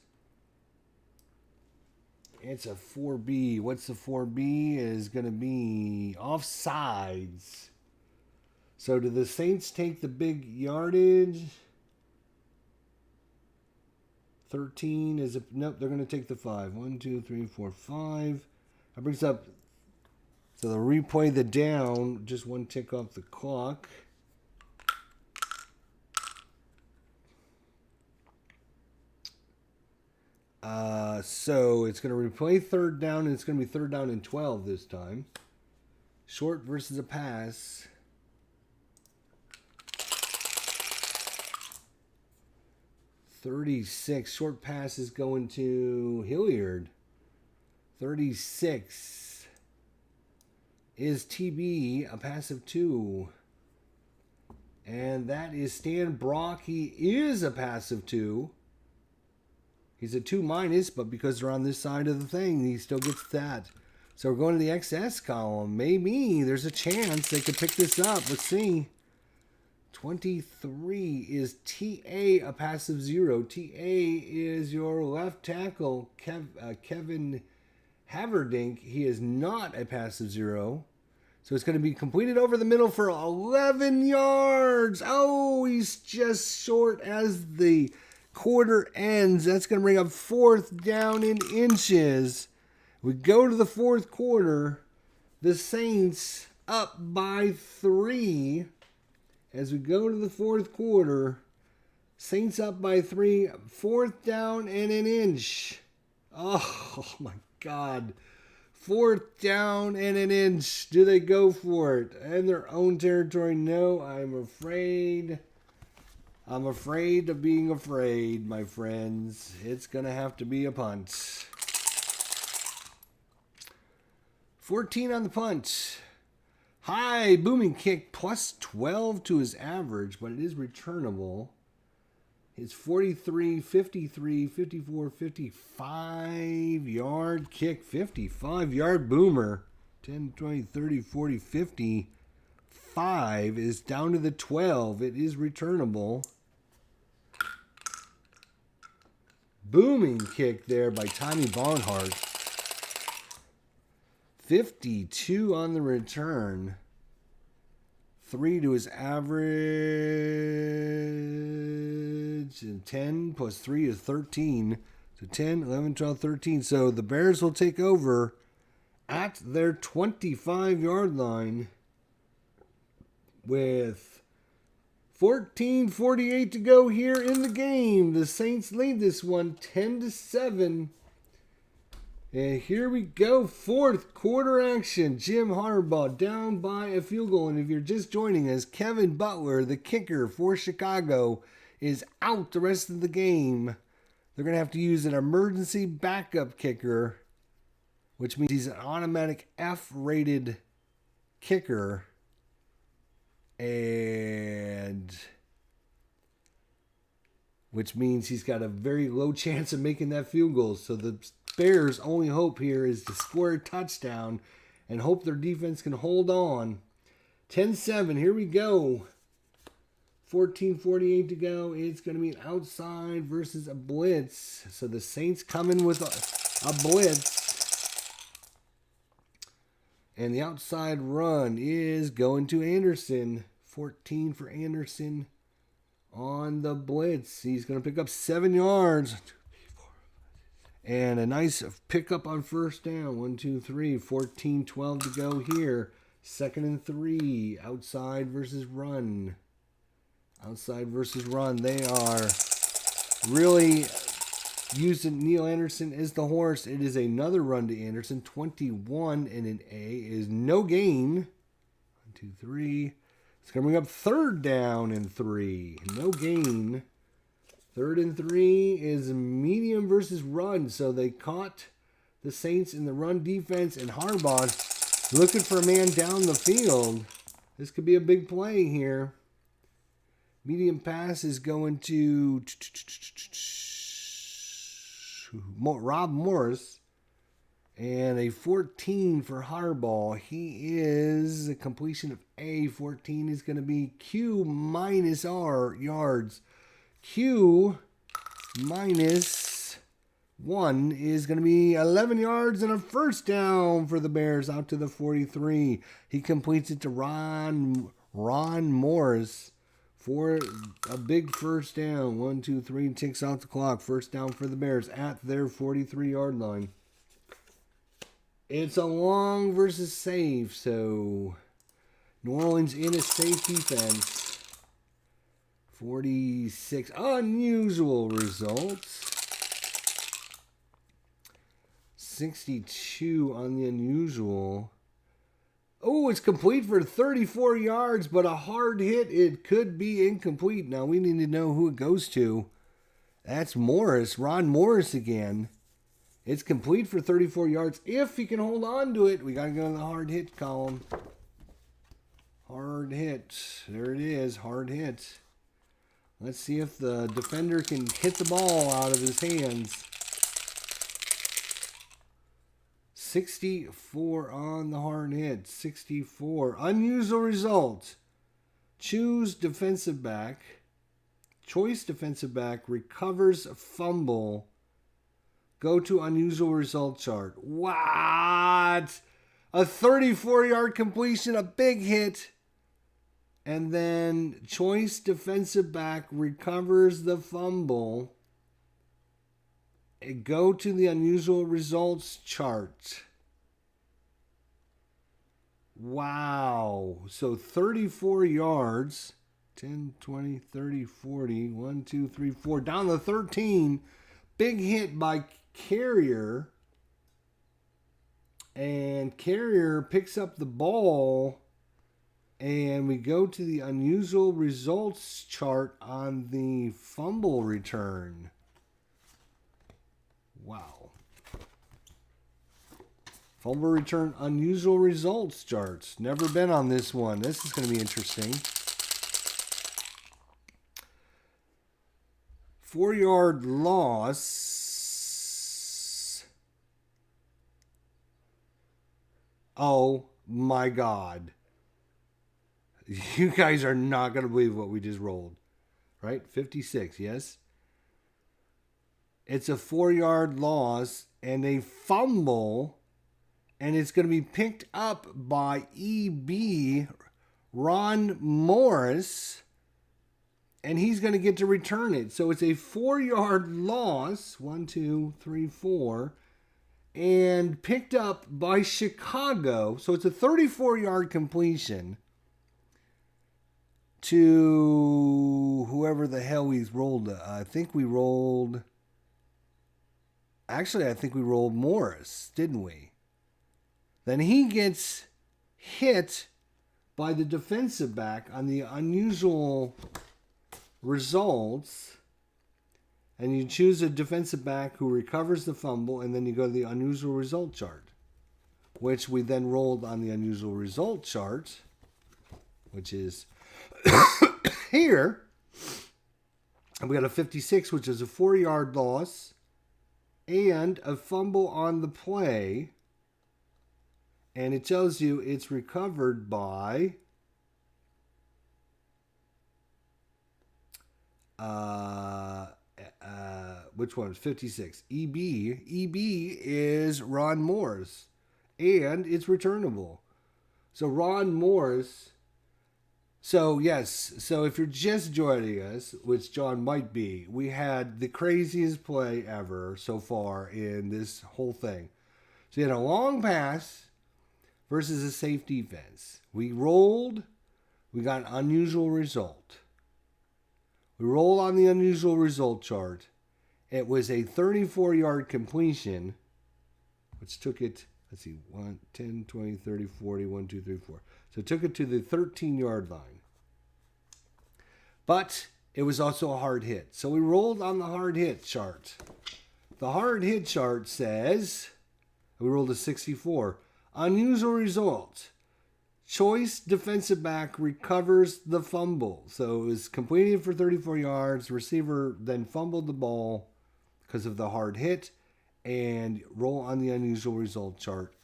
It's a 4B. What's the 4B? Is going to be offsides. So do the Saints take the big yardage? 13 is a... Nope, they're going to take the 5. 1, 2, 3, 4, 5. That brings up... So they'll replay the down. Just 1 tick off the clock. So it's going to replay third down, and it's going to be third down and 12 this time. Short versus a pass. $36. Short pass is going to Hilliard. 36. Is TB a pass of 2? And that is Stan Brock. He is a pass of 2. He's a 2 minus, but because they're on this side of the thing, he still gets that. So we're going to the XS column. Maybe there's a chance they could pick this up. Let's see. 23 is TA a pass of 0. TA is your left tackle, Kevin Haverdink. He is not a pass of 0. So it's going to be completed over the middle for 11 yards. Oh, he's just short as the quarter ends. That's going to bring up fourth down in inches. We go to the fourth quarter. The Saints up by 3. As we go to the fourth quarter, Saints up by 3. Fourth down and an inch. Oh my God. Fourth down and an inch. Do they go for it? In their own territory? No, I'm afraid. I'm afraid of being afraid, my friends. It's going to have to be a punt. 14 on the punt. High booming kick plus 12 to his average, but it is returnable. His 43, 53, 54, 55 yard kick, 55 yard boomer. 10, 20, 30, 40, 55 is down to the 12. It is returnable. Booming kick there by Tommy Barnhart. 52 on the return. 3 to his average. And 10 plus 3 is 13. So 10, 11, 12, 13. So the Bears will take over at their 25-yard line with 14:48 to go here in the game. The Saints lead this one 10-7. And here we go, fourth quarter action. Jim Harbaugh down by a field goal. And if you're just joining us, Kevin Butler, the kicker for Chicago, is out the rest of the game. They're going to have to use an emergency backup kicker, which means he's an automatic F-rated kicker. And which means he's got a very low chance of making that field goal. So the Bears' only hope here is to score a touchdown and hope their defense can hold on. 10-7, here we go. 14:48 to go. It's going to be an outside versus a blitz. So the Saints coming with a blitz. And the outside run is going to Anderson. 14 for Anderson on the blitz. He's going to pick up 7 yards. And a nice pickup on first down. 1, 2, 3. 14-12 to go here. 2nd and 3. Outside versus run. Outside versus run. They are really using Neil Anderson as the horse. It is another run to Anderson. 21 and an A is no gain. 1, 2, 3. It's going to bring up 3rd down and 3. No gain. 3rd and 3 is medium versus run. So they caught the Saints in the run defense, and Harbaugh looking for a man down the field. This could be a big play here. Medium pass is going to Rob Morris. And a 14 for Harbaugh. He is a completion of A. 14 is going to be Q minus R yards. Q minus 1 is going to be 11 yards and a first down for the Bears out to the 43. He completes it to Ron Morris for a big first down. 1, 2, 3, ticks out the clock. First down for the Bears at their 43-yard line. It's a long versus safe, so New Orleans in a safe defense. 46 unusual results. 62 on the unusual. Oh, it's complete for 34 yards, but a hard hit. It could be incomplete. Now we need to know who it goes to. That's Morris, Ron Morris again. It's complete for 34 yards. If he can hold on to it, we got to go to the hard hit column. Hard hit. There it is, hard hit. Let's see if the defender can hit the ball out of his hands. 64 on the hard hit. 64. Unusual result. Choose defensive back. Choice defensive back recovers fumble. Go to unusual result chart. What? A 34-yard completion, a big hit. And then choice defensive back recovers the fumble. Go to the unusual results chart. Wow. So 34 yards. 10, 20, 30, 40. 1, 2, 3, 4. Down to 13. Big hit by Carrier. And Carrier picks up the ball. And we go to the unusual results chart on the fumble return. Wow. Fumble return unusual results charts. Never been on this one. This is going to be interesting. 4-yard loss. Oh my God. You guys are not going to believe what we just rolled. Right? 56, yes? It's a 4-yard loss and a fumble. And it's going to be picked up by EB, Ron Morris. And he's going to get to return it. So it's a 4-yard loss. 1, 2, 3, 4. And picked up by Chicago. So it's a 34-yard completion to whoever the hell we rolled. I think we rolled Morris, didn't we? Then he gets hit by the defensive back on the unusual results. And you choose a defensive back who recovers the fumble, and then you go to the unusual result chart, which we then rolled on the unusual result chart, which is here. And we got a 56, which is a 4-yard loss, and a fumble on the play. And it tells you it's recovered by which one? 56. EB is Ron Morris, and it's returnable. So Ron Morris. So yes. So if you're just joining us, which John might be, we had the craziest play ever so far in this whole thing. So you had a long pass versus a safe defense. We rolled. We got an unusual result. We roll on the unusual result chart. It was a 34-yard completion, which took it, let's see, 1, 10, 20, 30, 40, 1, 2, 3, 4. So it took it to the 13-yard line. But it was also a hard hit. So we rolled on the hard hit chart. The hard hit chart says, we rolled a 64. Unusual result. Choice defensive back recovers the fumble. So it was completed for 34 yards. Receiver then fumbled the ball because of the hard hit. And roll on the unusual result chart.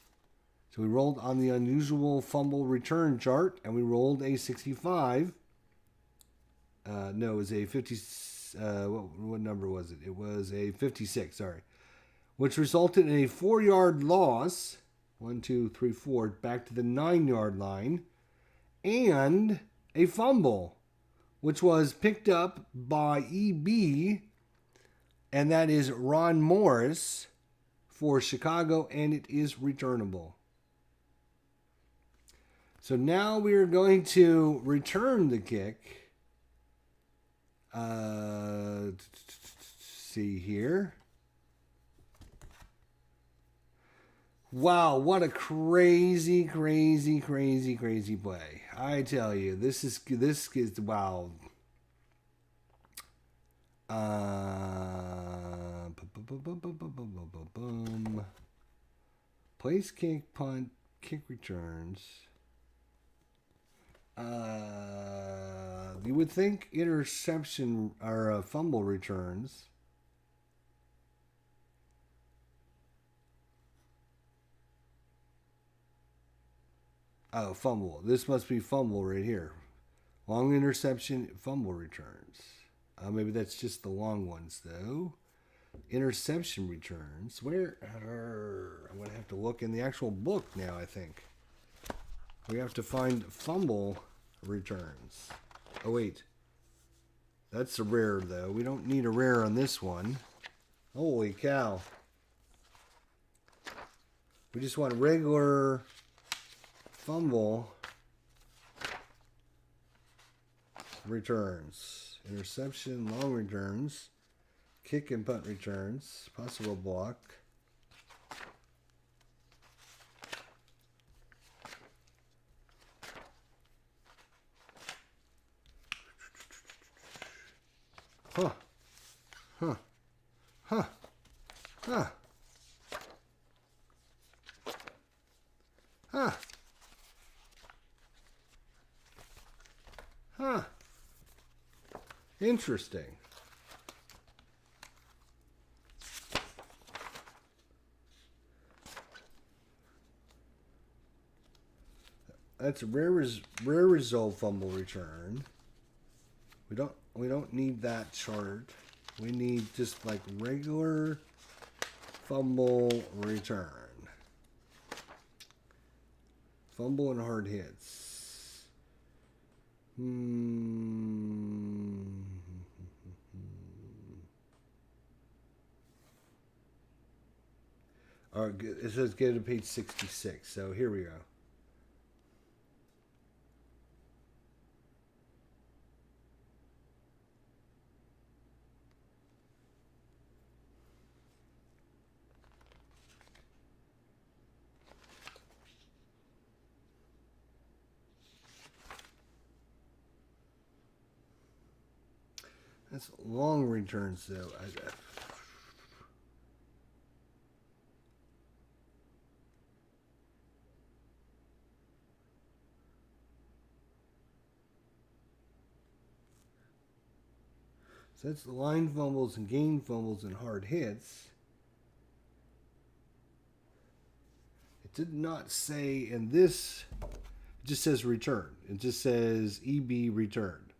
So we rolled on the unusual fumble return chart. And we rolled a 65. No, it was a 50. What number was it? It was a 56, sorry. Which resulted in a 4-yard loss. 1, 2, 3, 4, back to the 9-yard line, and a fumble, which was picked up by EB, and that is Ron Morris for Chicago, and it is returnable. So now we are going to return the kick. See here. Wow, what a crazy play. I tell you, this is wow. Place kick, punt, kick returns. You would think interception or fumble returns. Oh, fumble. This must be fumble right here. Long interception, fumble returns. Maybe that's just the long ones, though. Interception returns. Where? I'm going to have to look in the actual book now, I think. We have to find fumble returns. Oh, wait. That's a rare, though. We don't need a rare on this one. Holy cow. We just want regular fumble returns. Interception, long returns. Kick and punt returns. Possible block. Huh. Huh. Huh. Huh. Interesting. That's a rare result fumble return. We don't need that chart. We need just like regular fumble return. Fumble and hard hits. All right, it says get to page 66. So here we go. That's long returns, though. So that's line fumbles and gain fumbles and hard hits. It did not say in this, it just says return. It just says EB returned.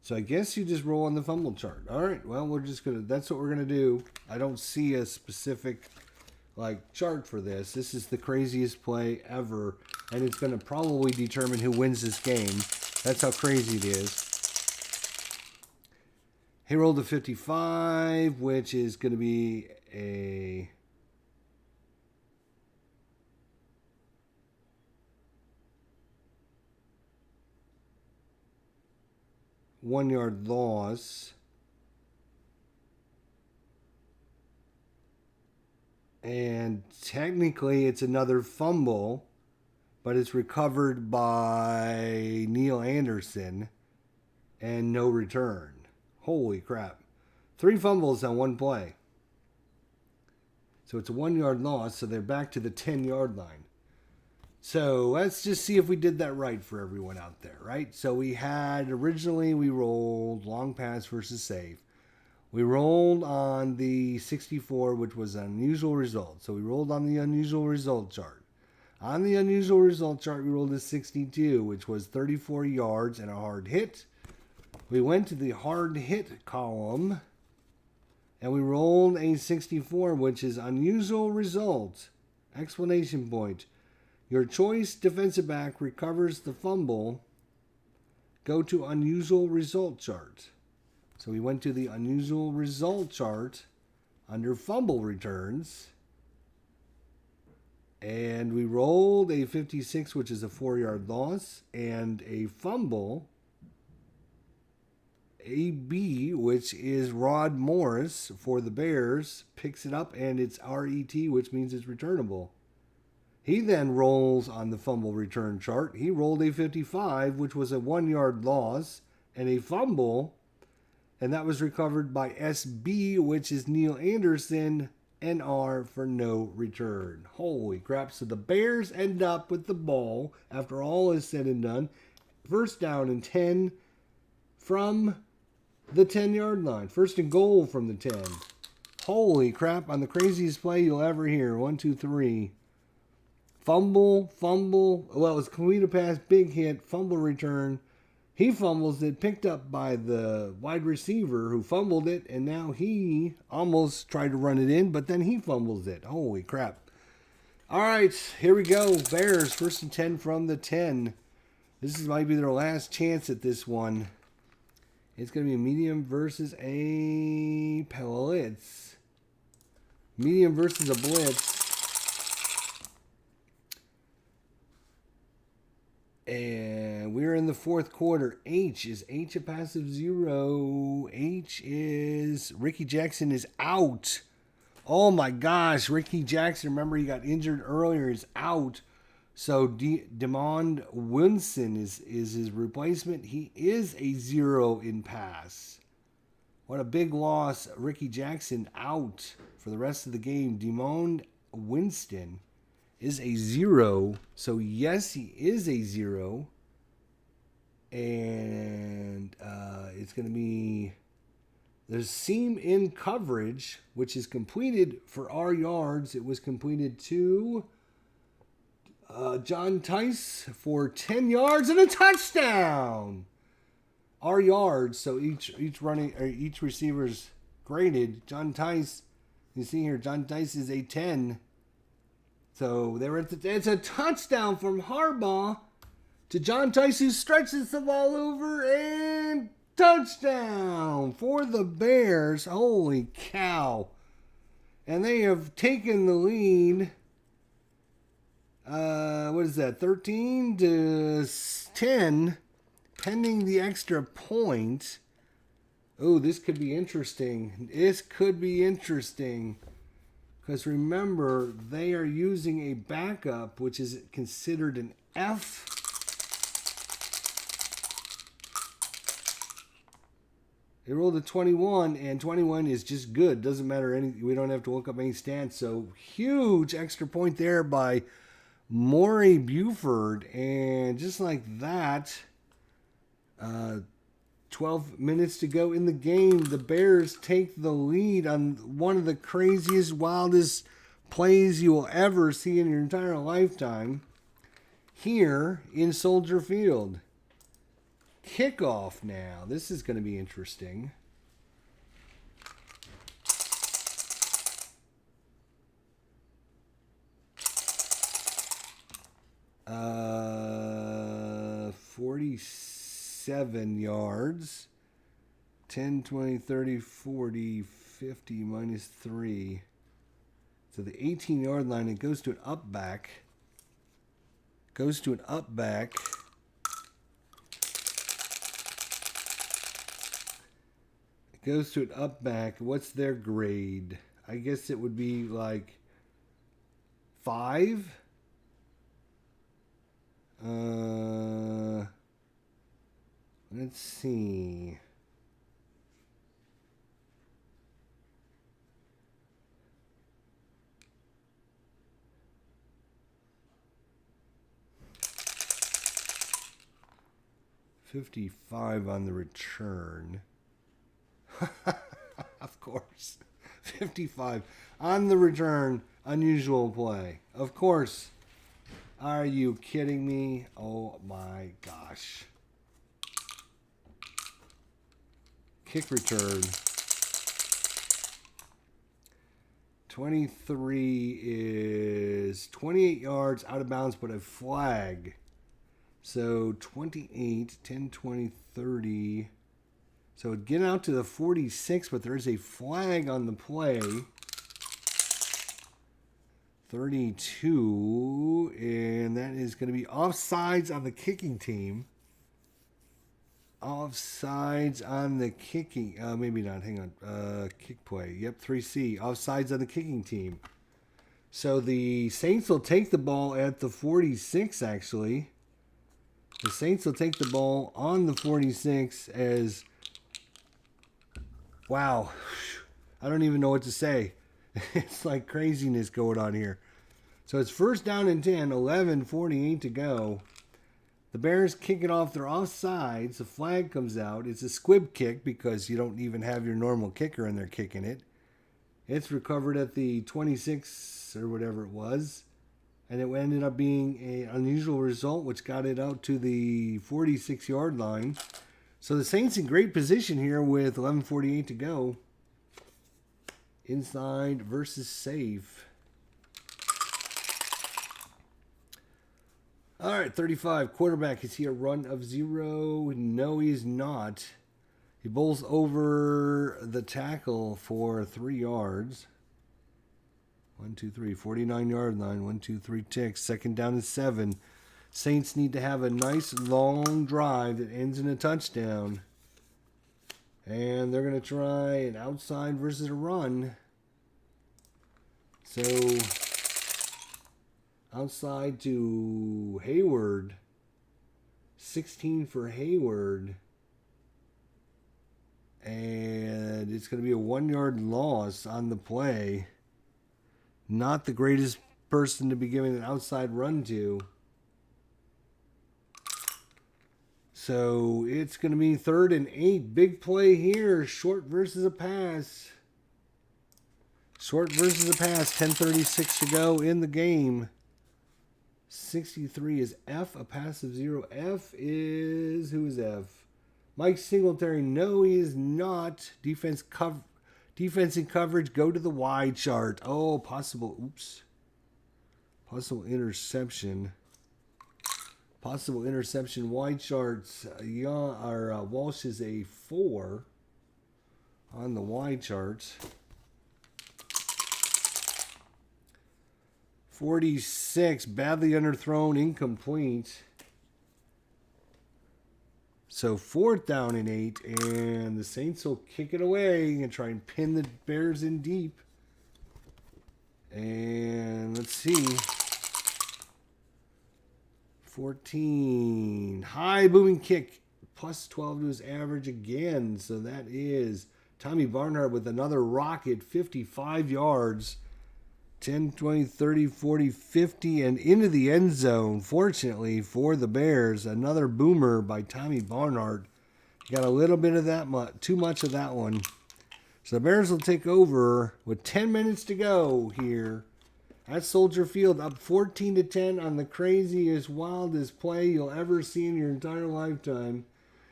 So I guess you just roll on the fumble chart. All right, well, that's what we're going to do. I don't see a specific like chart for this. This is the craziest play ever, and it's going to probably determine who wins this game. That's how crazy it is. He rolled a 55, which is going to be a one-yard loss. And technically it's another fumble, but it's recovered by Neil Anderson and no return. Holy crap. 3 fumbles on one play. So it's a 1-yard loss, so they're back to the 10-yard line. So let's just see if we did that right for everyone out there, right? So we rolled long pass versus save. We rolled on the 64, which was an unusual result. So we rolled on the unusual result chart. On the unusual result chart, we rolled a 62, which was 34 yards and a hard hit. We went to the hard hit column, and we rolled a 64, which is unusual result. Explanation point. Your choice defensive back recovers the fumble. Go to unusual result chart. So we went to the unusual result chart under fumble returns. And we rolled a 56, which is a 4-yard loss, and a fumble. AB, which is Rod Morris for the Bears, picks it up, and it's RET, which means it's returnable. He then rolls on the fumble return chart. He rolled a 55, which was a 1-yard loss, and a fumble. And that was recovered by SB, which is Neil Anderson, NR for no return. Holy crap. So the Bears end up with the ball, after all is said and done, first down and 10 from the 10-yard line. First and goal from the 10. Holy crap. On the craziest play you'll ever hear. 1, 2, 3. Fumble. Well, it was complete pass, big hit, fumble return. He fumbles it, picked up by the wide receiver who fumbled it, and now he almost tried to run it in, but then he fumbles it. Holy crap. All right, here we go. Bears, first and 10 from the 10. Might be their last chance at this one. It's going to be a medium versus a blitz. Medium versus a blitz. And we're in the fourth quarter. H a passive 0. Ricky Jackson is out. Oh my gosh, Ricky Jackson, remember he got injured earlier, is out. So Demond Wilson is his replacement. He is a 0 in pass. What a big loss. Ricky Jackson out for the rest of the game. Demond Winston is a 0. So, yes, he is a 0. And it's going to be the seam in coverage, which is completed for our yards. It was completed to John Tice for 10 yards and a touchdown. Our yards, so each receiver's graded. John Tice, you see here, John Tice is a 10. So it's a touchdown from Harbaugh to John Tice, who stretches the ball over, and touchdown for the Bears. Holy cow. And they have taken the lead. What is that? 13-10, pending the extra point. Oh, this could be interesting. This could be interesting. Because remember, they are using a backup, which is considered an F. They rolled a 21, and 21 is just good. Doesn't matter we don't have to look up any stats. So huge extra point there by Maury Buford, and just like that, 12 minutes to go in the game, the Bears take the lead on one of the craziest, wildest plays you will ever see in your entire lifetime here in Soldier Field. Kickoff now. This is going to be interesting. Uh, 47 yards. 10, 20, 30, 40, 50 minus 3. So the 18-yard line, it goes to an up back. Goes to an up back. It goes to an up back. What's their grade? I guess it would be like 5. Let's see. $55 on the return. Of course. 55 on the return. Unusual play. Of course. Are you kidding me? Oh my gosh. Kick return. 23 is 28 yards out of bounds, but a flag. So 28, 10, 20, 30. So it'd get out to the 46, but there is a flag on the play. 32, and that is going to be offsides on the kicking team. Offsides on the kicking. Maybe not. Hang on. Kick play. Yep, 3C. Offsides on the kicking team. So the Saints will take the ball at the 46, actually. The Saints will take the ball on the 46 as... Wow. I don't even know what to say. It's like craziness going on here. So it's first down and 10, 11:48 to go. The Bears kick it off. They're offsides. The flag comes out. It's a squib kick because you don't even have your normal kicker in there kicking it. It's recovered at the 26 or whatever it was. And it ended up being an unusual result, which got it out to the 46-yard line. So the Saints in great position here with 11:48 to go. Inside versus safe. All right, 35. Quarterback. Is he a run of 0? No, he's not. He bowls over the tackle for 3 yards. 1, 2, 3. 49-yard line. 1, 2, 3 ticks. Second down and 7. Saints need to have a nice long drive that ends in a touchdown. And they're going to try an outside versus a run. So, outside to Hayward. 16 for Hayward. And it's going to be a 1-yard loss on the play. Not the greatest person to be giving an outside run to. So it's going to be 3rd and 8. Big play here. Short versus a pass. Short versus a pass. 10:36 to go in the game. 63 is F, a pass of 0. F is... Who is F? Mike Singletary. No, he is not. Defense and coverage. Go to the wide chart. Oh, possible... Oops. Possible interception. Possible interception. Wide charts. Walsh is a 4 on the wide charts. 46. Badly underthrown. Incomplete. So 4th down and 8. And the Saints will kick it away and try and pin the Bears in deep. And let's see. 14. High booming kick. Plus 12 to his average again. So that is Tommy Barnhart with another rocket. 55 yards. 10, 20, 30, 40, 50. And into the end zone. Fortunately for the Bears. Another boomer by Tommy Barnhart. Got a little bit of that. Too much of that one. So the Bears will take over with 10 minutes to go here. At Soldier Field, up 14-10 on the craziest, wildest play you'll ever see in your entire lifetime.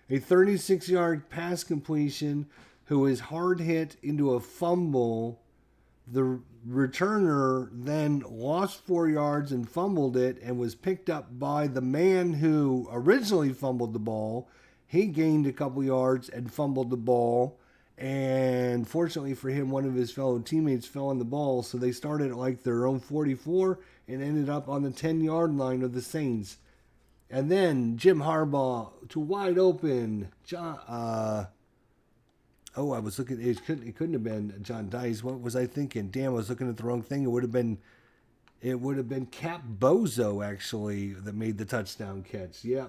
A 36-yard pass completion who is hard hit into a fumble. The returner then lost 4 yards and fumbled it and was picked up by the man who originally fumbled the ball. He gained a couple yards and fumbled the ball. And fortunately for him, one of his fellow teammates fell on the ball, so they started at like their own 44 and ended up on the 10-yard line of the Saints. And then Jim Harbaugh to wide open. I was looking. It couldn't have been John Dice. What was I thinking? Damn, I was looking at the wrong thing. It would have been Cap Bozo actually that made the touchdown catch. Yeah.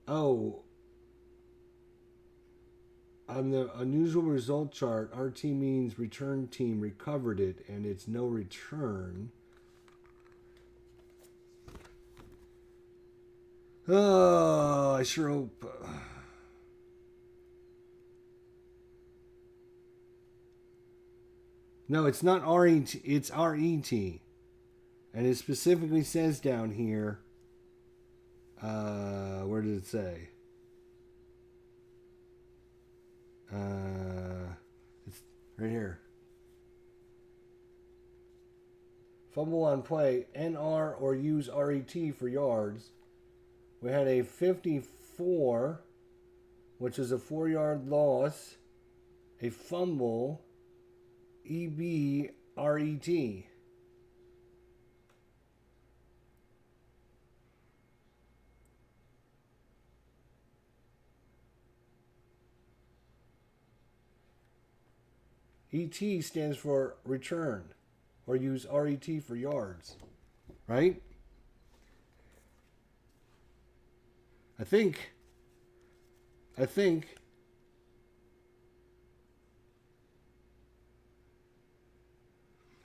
Oh, on the unusual result chart, our team means return team recovered it, and it's no return. Oh, I sure hope. No, it's not RET, it's RET. And it specifically says down here, where does it say? It's right here. Fumble on play, NR or use RET for yards. We had a 54, which is a 4-yard loss, a fumble, EB, RET. ET stands for return, or use RET for yards, right? I think.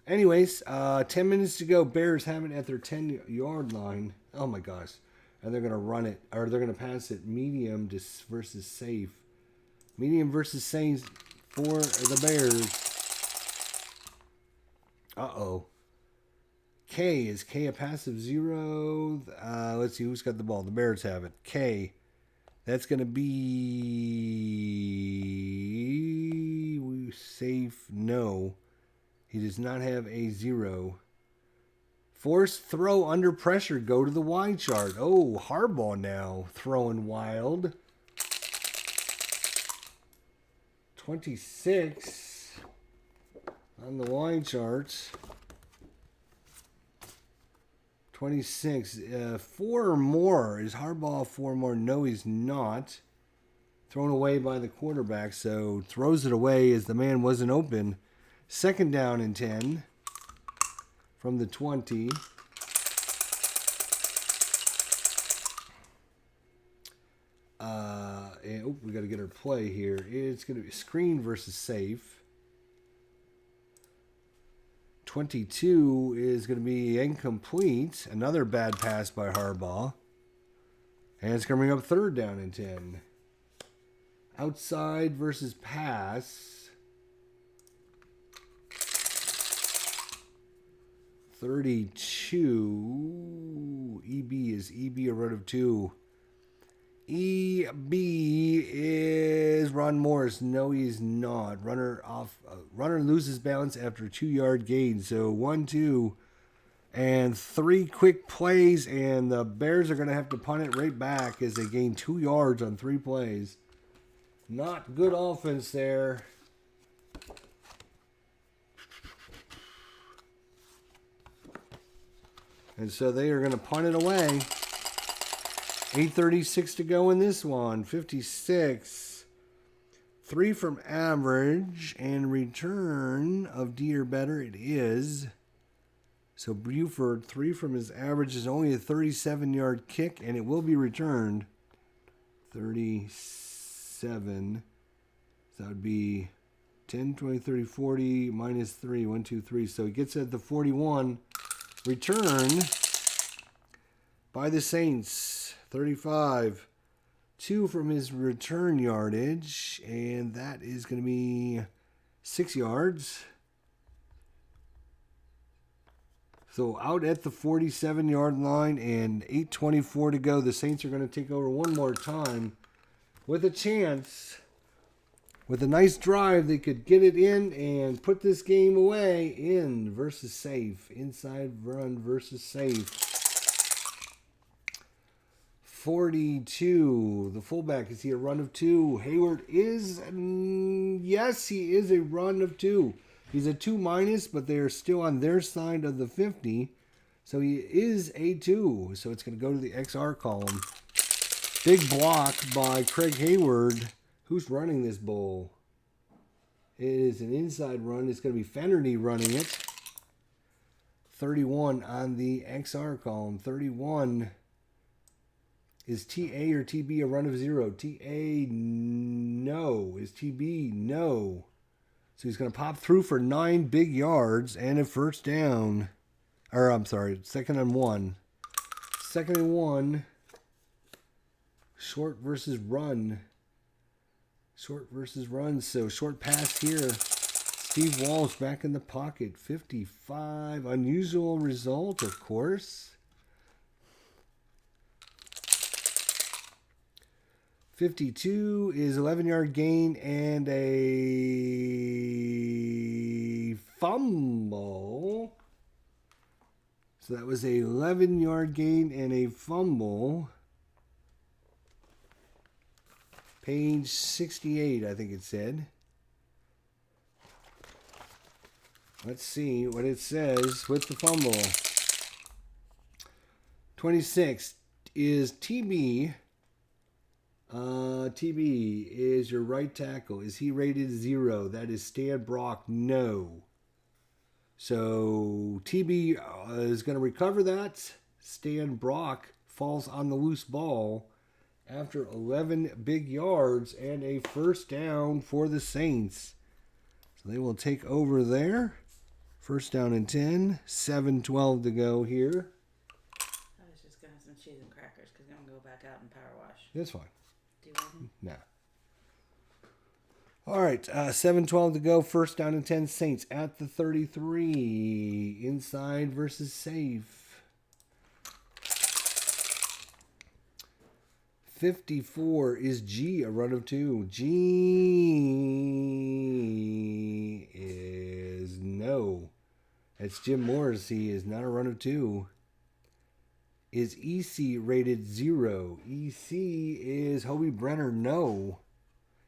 Anyways, 10 minutes to go. Bears have it at their 10-yard line. Oh my gosh. And they're going to run it, or they're going to pass it medium versus safe. Medium versus safe for the Bears. Uh-oh. Is K a passive 0? Let's see who's got the ball. The Bears have it. K. That's going to be safe. No. He does not have a 0. Forced throw under pressure. Go to the wide chart. Oh, Harbaugh now throwing wild. 26 on the wide charts. 26. 4 or more. Is Harbaugh 4 or more? No, he's not. Thrown away by the quarterback, so throws it away as the man wasn't open. 2nd down and 10 from the 20. And we got to get our play here. It's going to be screen versus safe. 22 is going to be incomplete. Another bad pass by Harbaugh. And it's going to bring up third down and 10. Outside versus pass. 32. EB is EB a run of 2. EB is Ron Morris. No, he's not. Runner loses balance after a 2-yard gain. So 1, 2, and 3 quick plays, and the Bears are going to have to punt it right back as they gain 2 yards on 3 plays. Not good offense there. And so they are going to punt it away. 8:36 to go in this one. 56. 3 from average. And return of D or better it is. So Buford, 3 from his average is only a 37-yard kick. And it will be returned. 37. So that would be 10, 20, 30, 40 minus 3. 1, 2, 3. So he gets at the 41. Return by the Saints. 35. 2 from his return yardage. And that is going to be 6 yards. So out at the 47-yard line and 8:24 to go. The Saints are going to take over one more time with a chance. With a nice drive, they could get it in and put this game away. In versus safe. Inside run versus safe. 42. The fullback, is he a run of 2? Hayward is, yes, he is a run of 2. He's a 2-, but they're still on their side of the 50. So he is a 2. So it's going to go to the XR column. Big block by Craig Hayward. Who's running this bowl? It is an inside run. It's going to be Fennerty running it. 31 on the XR column. 31. Is TA or TB a run of 0? TA, no. Is TB, no. So he's going to pop through for 9 big yards and a first down. Or, I'm sorry, 2nd and 1. 2nd and 1. Short versus run. Short versus run. So short pass here. Steve Walsh back in the pocket. 55. Unusual result, of course. 52 is 11-yard gain and a fumble. So that was a 11-yard gain and a fumble. Page 68, I think it said. Let's see what it says with the fumble. 26 is TB. TB is your right tackle. Is he rated 0? That is Stan Brock. No. So TB is going to recover that. Stan Brock falls on the loose ball after 11 big yards and a first down for the Saints. So they will take over there. First down and 10. 7:12 to go here. I was just going to have some cheese and crackers because I'm going to go back out and power wash. That's fine. Do you want them? No. All right, 7:12 to go. First down and 10. Saints at the 33. Inside versus safe. 54 is G, a run of 2. G is no. That's Jim Morrissey, is not a run of 2. Is EC rated 0? EC is Hobie Brenner, no.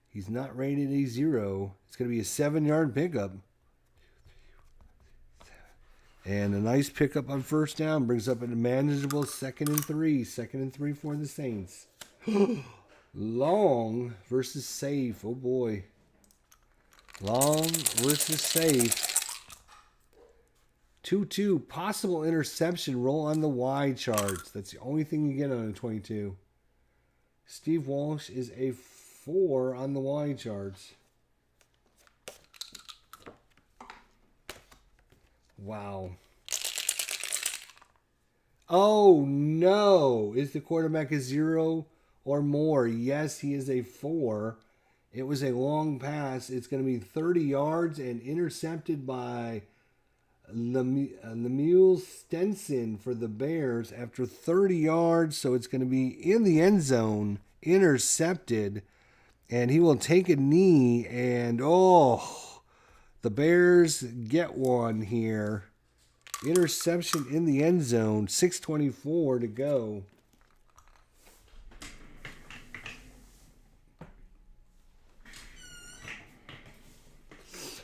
He's not rated a 0. It's going to be a 7-yard pickup. And a nice pickup on first down brings up a manageable 2nd and 3. 2nd and 3 for the Saints. Long versus safe. Oh boy. Long versus safe. 2-2. Possible interception. Roll on the Y charts. That's the only thing you get on a 22. Steve Walsh is a 4 on the Y charts. Wow. Oh, no. Is the quarterback a 0 or more? Yes, he is a 4. It was a long pass. It's going to be 30 yards and intercepted by Lemuel Stenson for the Bears after 30 yards. So it's going to be in the end zone, intercepted. And he will take a knee. And, oh, the Bears get one here. Interception in the end zone. 6:24 to go.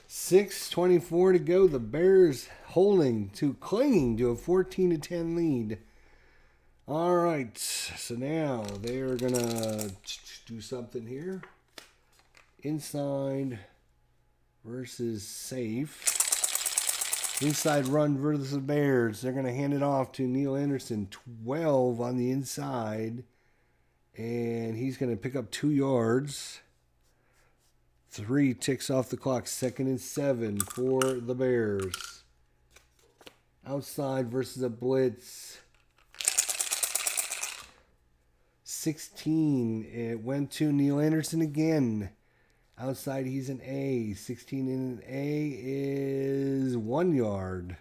$6:24 to go. The Bears clinging to a 14-10 lead. All right. So now they're going to do something here. Inside versus safe. Inside run versus the Bears. They're going to hand it off to Neil Anderson. 12 on the inside. And he's going to pick up 2 yards. 3 ticks off the clock. 2nd and 7 for the Bears. Outside versus a blitz. 16. It went to Neil Anderson again. Outside, he's an A. 16 in an A is 1 yard.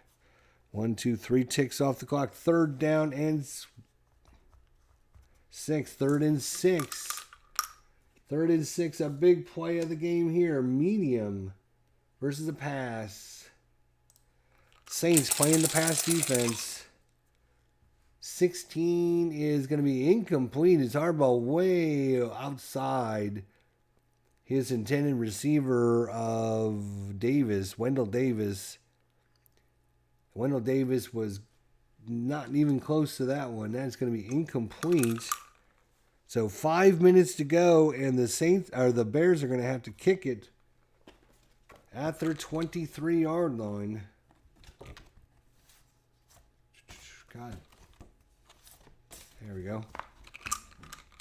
1, 2, 3 ticks off the clock. 3rd down and 6. 3rd and 6. 3rd and 6. A big play of the game here. Medium versus a pass. Saints playing the pass defense. 16 is going to be incomplete. It's Harbaugh way outside his intended receiver of Davis, Wendell Davis. Wendell Davis was not even close to that one. That's going to be incomplete. So 5 minutes to go, and the Bears are going to have to kick it at their 23-yard line. God. There we go.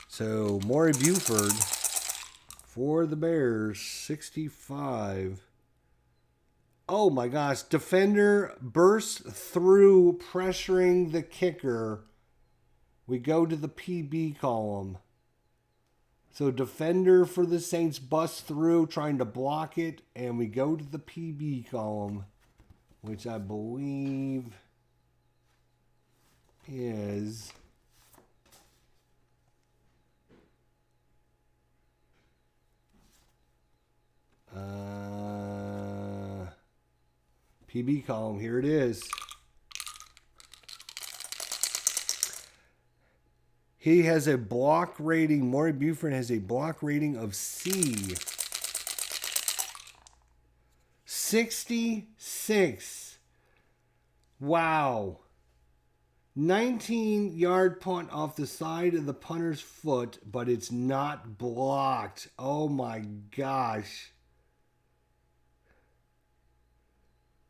So Maury Buford for the Bears, 65. Oh my gosh. Defender bursts through, pressuring the kicker. We go to the PB column. So defender for the Saints busts through, trying to block it. And we go to the PB column, which I believe is... PB column, here it is. He has a block rating. Maury Buford has a block rating of C. 66. Wow. 19-yard punt off the side of the punter's foot, but it's not blocked. Oh my gosh.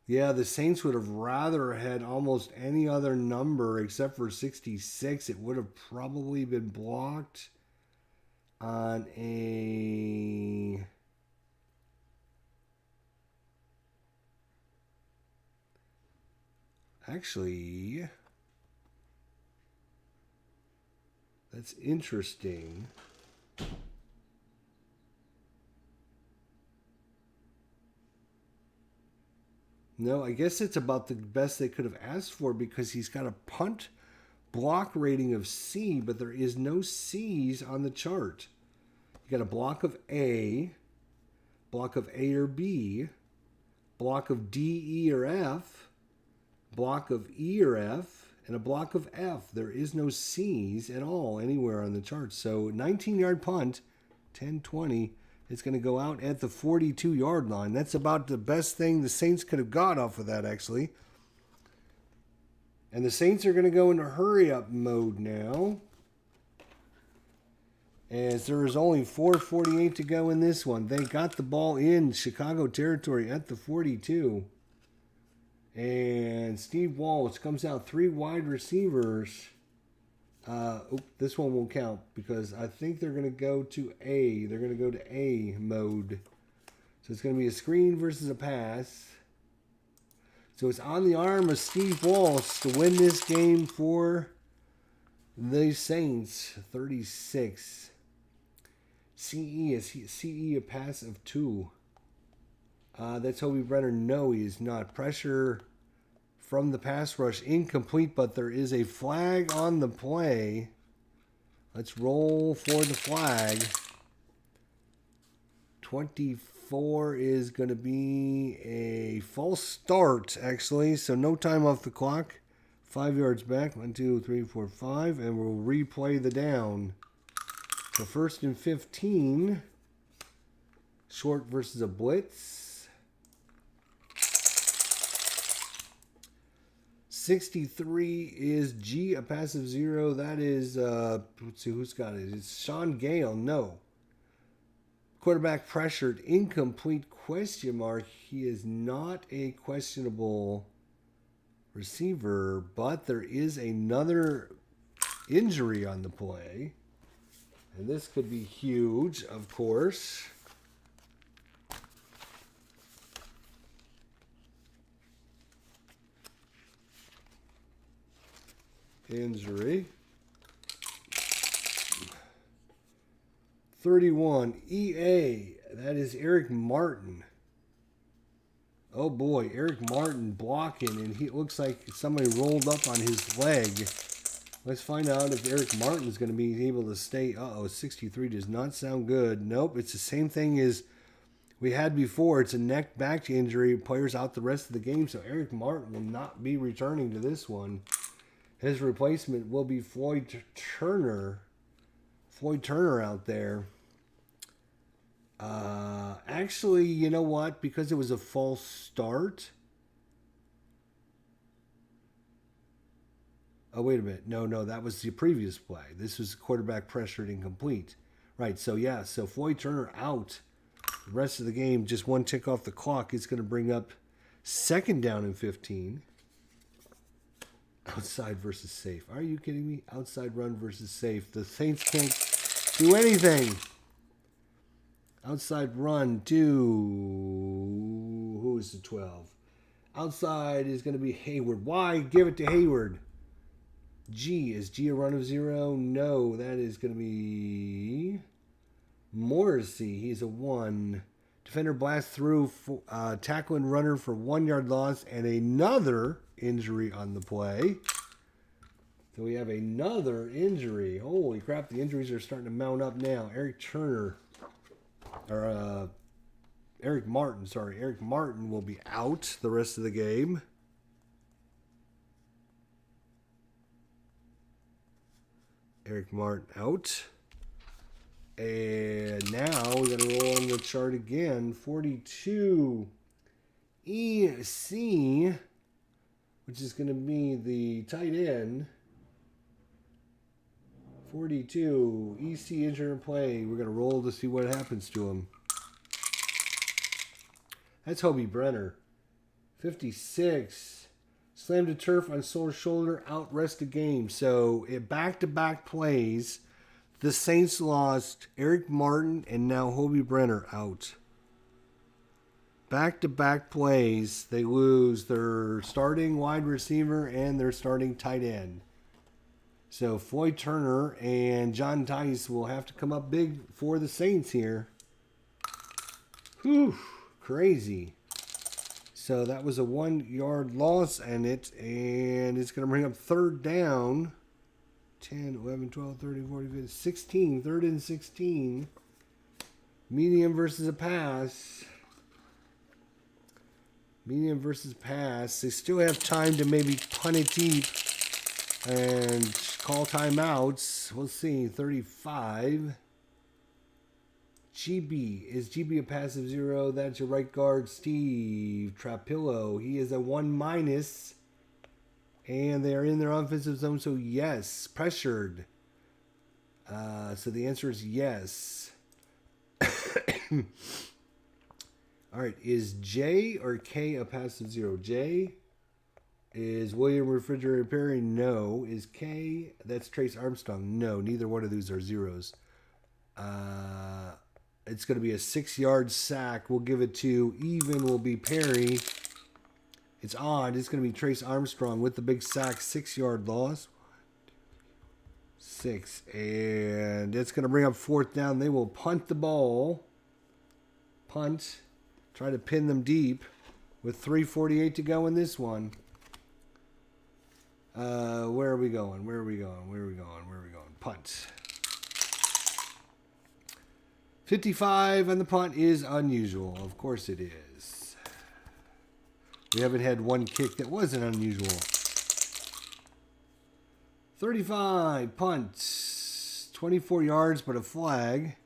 Yeah, the Saints would have rather had almost any other number except for 66. It would have probably been blocked on a... Actually, that's interesting. No, I guess it's about the best they could have asked for because he's got a punt block rating of C, but there is no C's on the chart. You got a block of A or B, block of D, E, or F, block of E or F, and a block of F. There is no C's at all anywhere on the chart. So 19-yard punt, 10-20. It's going to go out at the 42-yard line. That's about the best thing the Saints could have got off of that, actually. And the Saints are going to go into hurry-up mode now, as there is only 4:48 to go in this one. They got the ball in Chicago territory at the 42. And Steve Walsh comes out 3 wide receivers. This one won't count because I think they're going to go to A. They're going to go to A mode. So it's going to be a screen versus a pass. So it's on the arm of Steve Walsh to win this game for the Saints. 36. CE is CE a pass of 2. That's Hobie Brenner. No, he is not. Pressure from the pass rush incomplete, but there is a flag on the play. Let's roll for the flag. 24 is going to be a false start, actually, so no time off the clock. 5 yards back. 1, 2, 3, 4, 5, and we'll replay the down. So 1st and 15. Short versus a blitz. 63 is G, a passive 0. That is, let's see, who's got it? It's Sean Gale. No. Quarterback pressured, incomplete, question mark. He is not a questionable receiver, but there is another injury on the play. And this could be huge, of course. Injury. 31. EA. That is Eric Martin. Oh boy, Eric Martin blocking, and it looks like somebody rolled up on his leg. Let's find out if Eric Martin is going to be able to stay. 63 does not sound good. Nope, it's the same thing as we had before. It's a neck back injury. Players out the rest of the game, so Eric Martin will not be returning to this one. His replacement will be Floyd Turner. Floyd Turner out there. Actually, you know what? Because it was a false start. Oh, wait a minute. No, that was the previous play. This was quarterback pressured incomplete. Right, so yeah, so Floyd Turner out. The rest of the game, just one tick off the clock. It's going to bring up 2nd down and 15. Outside versus safe. Are you kidding me? Outside run versus safe. The Saints can't do anything. Outside run to... Who is the 12? Outside is going to be Hayward. Why? Give it to Hayward. G. Is G a run of 0? No, that is going to be Morrissey. He's a 1. Defender blast through, tackling runner for 1 yard loss, and another injury on the play. So we have another injury. Holy crap, the injuries are starting to mount up now. Eric Martin will be out the rest of the game. Eric Martin out. And now we're going to roll on the chart again. 42 EC, which is going to be the tight end. 42 EC injured in play. We're going to roll to see what happens to him. That's Hobie Brenner. 56. Slammed to turf on sore shoulder. Out rest of game. So back-to-back plays. The Saints lost Eric Martin and now Hobie Brenner out. Back-to-back plays. They lose their starting wide receiver and their starting tight end. So Floyd Turner and John Tice will have to come up big for the Saints here. Whew, crazy. So that was a 1 yard loss and it's going to bring up 3rd down. 10, 11, 12, 13, 14, 15, 16. 3rd and 16. Medium versus a pass. Medium versus pass. They still have time to maybe punt it deep and call timeouts. We'll see. 35. GB. Is GB a passive 0? That's your right guard, Steve Trapillo. He is a 1-. And they are in their offensive zone, so yes. Pressured. So the answer is yes. All right. Is J or K a passive 0? J. Is William Refrigerator Perry? No. Is K? That's Trace Armstrong. No, neither one of those are zeros. It's going to be a 6-yard sack. We'll give it to even will be Perry. It's odd. It's going to be Trace Armstrong with the big sack, 6-yard loss. 6. And it's going to bring up 4th down. They will punt the ball. Punt. Try to pin them deep with 3:48 to go in this one. Where are we going? Where are we going? Where are we going? Where are we going? Punt. 55 on the punt is unusual. Of course it is. We haven't had one kick that wasn't unusual. 35, punt. 24 yards, but a flag.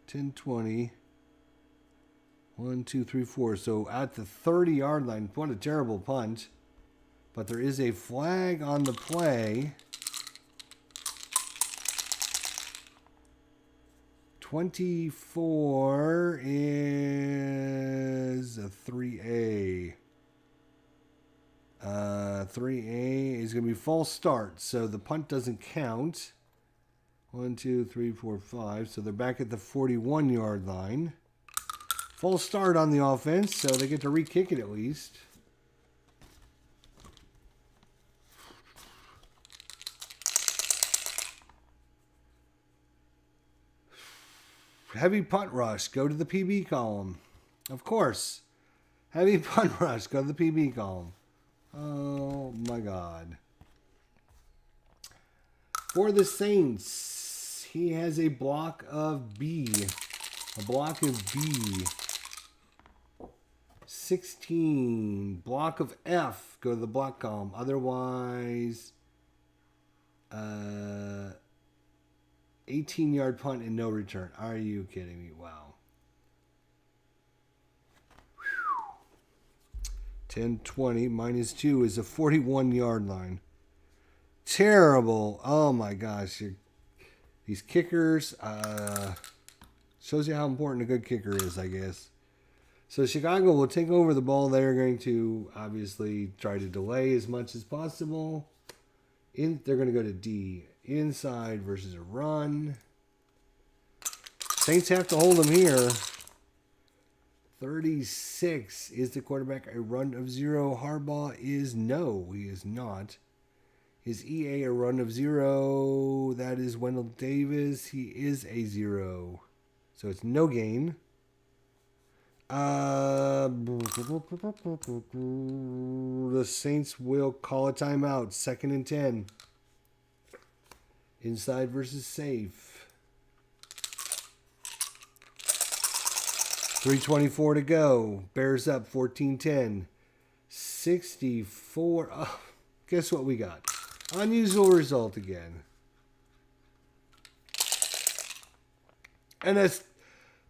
10-20. 1, 2, 3, 4. So at the 30-yard line, what a terrible punt. But there is a flag on the play. 24 is a 3A. 3A is going to be false start, so the punt doesn't count. 1, 2, 3, 4, 5. So they're back at the 41-yard line. False start on the offense, so they get to re-kick it at least. Heavy punt rush. Go to the PB column. Of course. Heavy punt rush. Go to the PB column. Oh, my God. For the Saints, he has a block of B. A block of B. 16. Block of F. Go to the block column. Otherwise, 18-yard punt and no return. Are you kidding me? Wow. 10-20 minus 2 is a 41-yard line. Terrible. Oh, my gosh. These kickers shows you how important a good kicker is, I guess. So Chicago will take over the ball. They're going to obviously try to delay as much as possible. They're going to go to D. Inside versus a run. Saints have to hold them here. 36 is the quarterback. A run of 0. Harbaugh is no. He is not. Is EA a run of 0? That is Wendell Davis. He is a 0. So it's no gain. The Saints will call a timeout. 2nd and 10. Inside versus safe. 3:24 to go. Bears up 14-10. 64. Oh, guess what we got? Unusual result again. And that's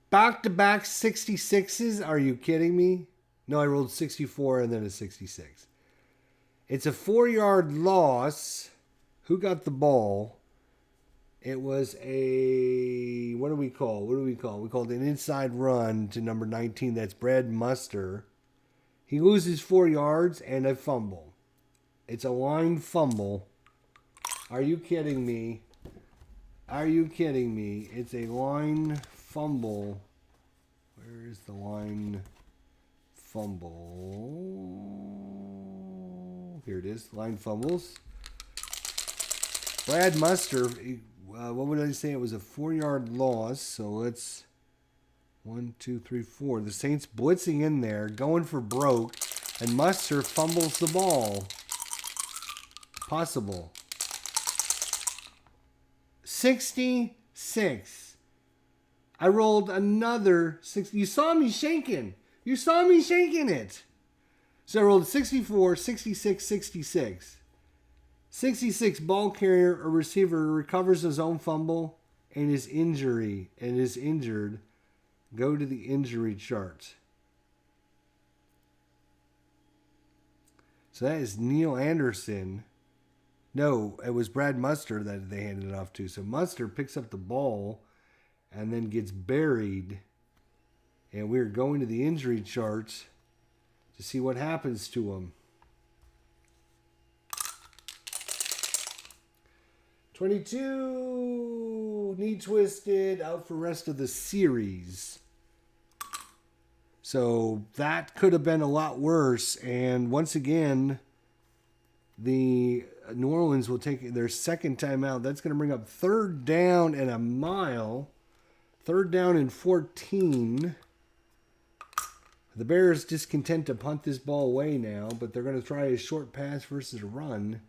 back-to-back 66s. Are you kidding me? No, I rolled 64 and then a 66. It's a 4-yard loss. Who got the ball? It was a, what do we call? We called an inside run to number 19. That's Brad Muster. He loses 4 yards and a fumble. It's a line fumble. Are you kidding me? Are you kidding me? It's a line fumble. Where is the line fumble? Here it is. Line fumbles. Brad Muster, what would I say? It was a 4-yard loss. So let's 1, 2, 3, 4. The Saints blitzing in there, going for broke, and Muster fumbles the ball. Possible. 66. I rolled another 6. You saw me shaking. You saw me shaking it. So I rolled 64, 66, 66. 66, ball carrier or receiver recovers his own fumble and is injured. Go to the injury chart. So that is Neil Anderson. No, it was Brad Muster that they handed it off to. So Muster picks up the ball and then gets buried. And we're going to the injury chart to see what happens to him. 22. Knee twisted. Out for rest of the series. So that could have been a lot worse. And once again, the New Orleans will take their second timeout. That's going to bring up 3rd down and a mile. 3rd down and 14. The Bears just content to punt this ball away now, but they're going to try a short pass versus a run.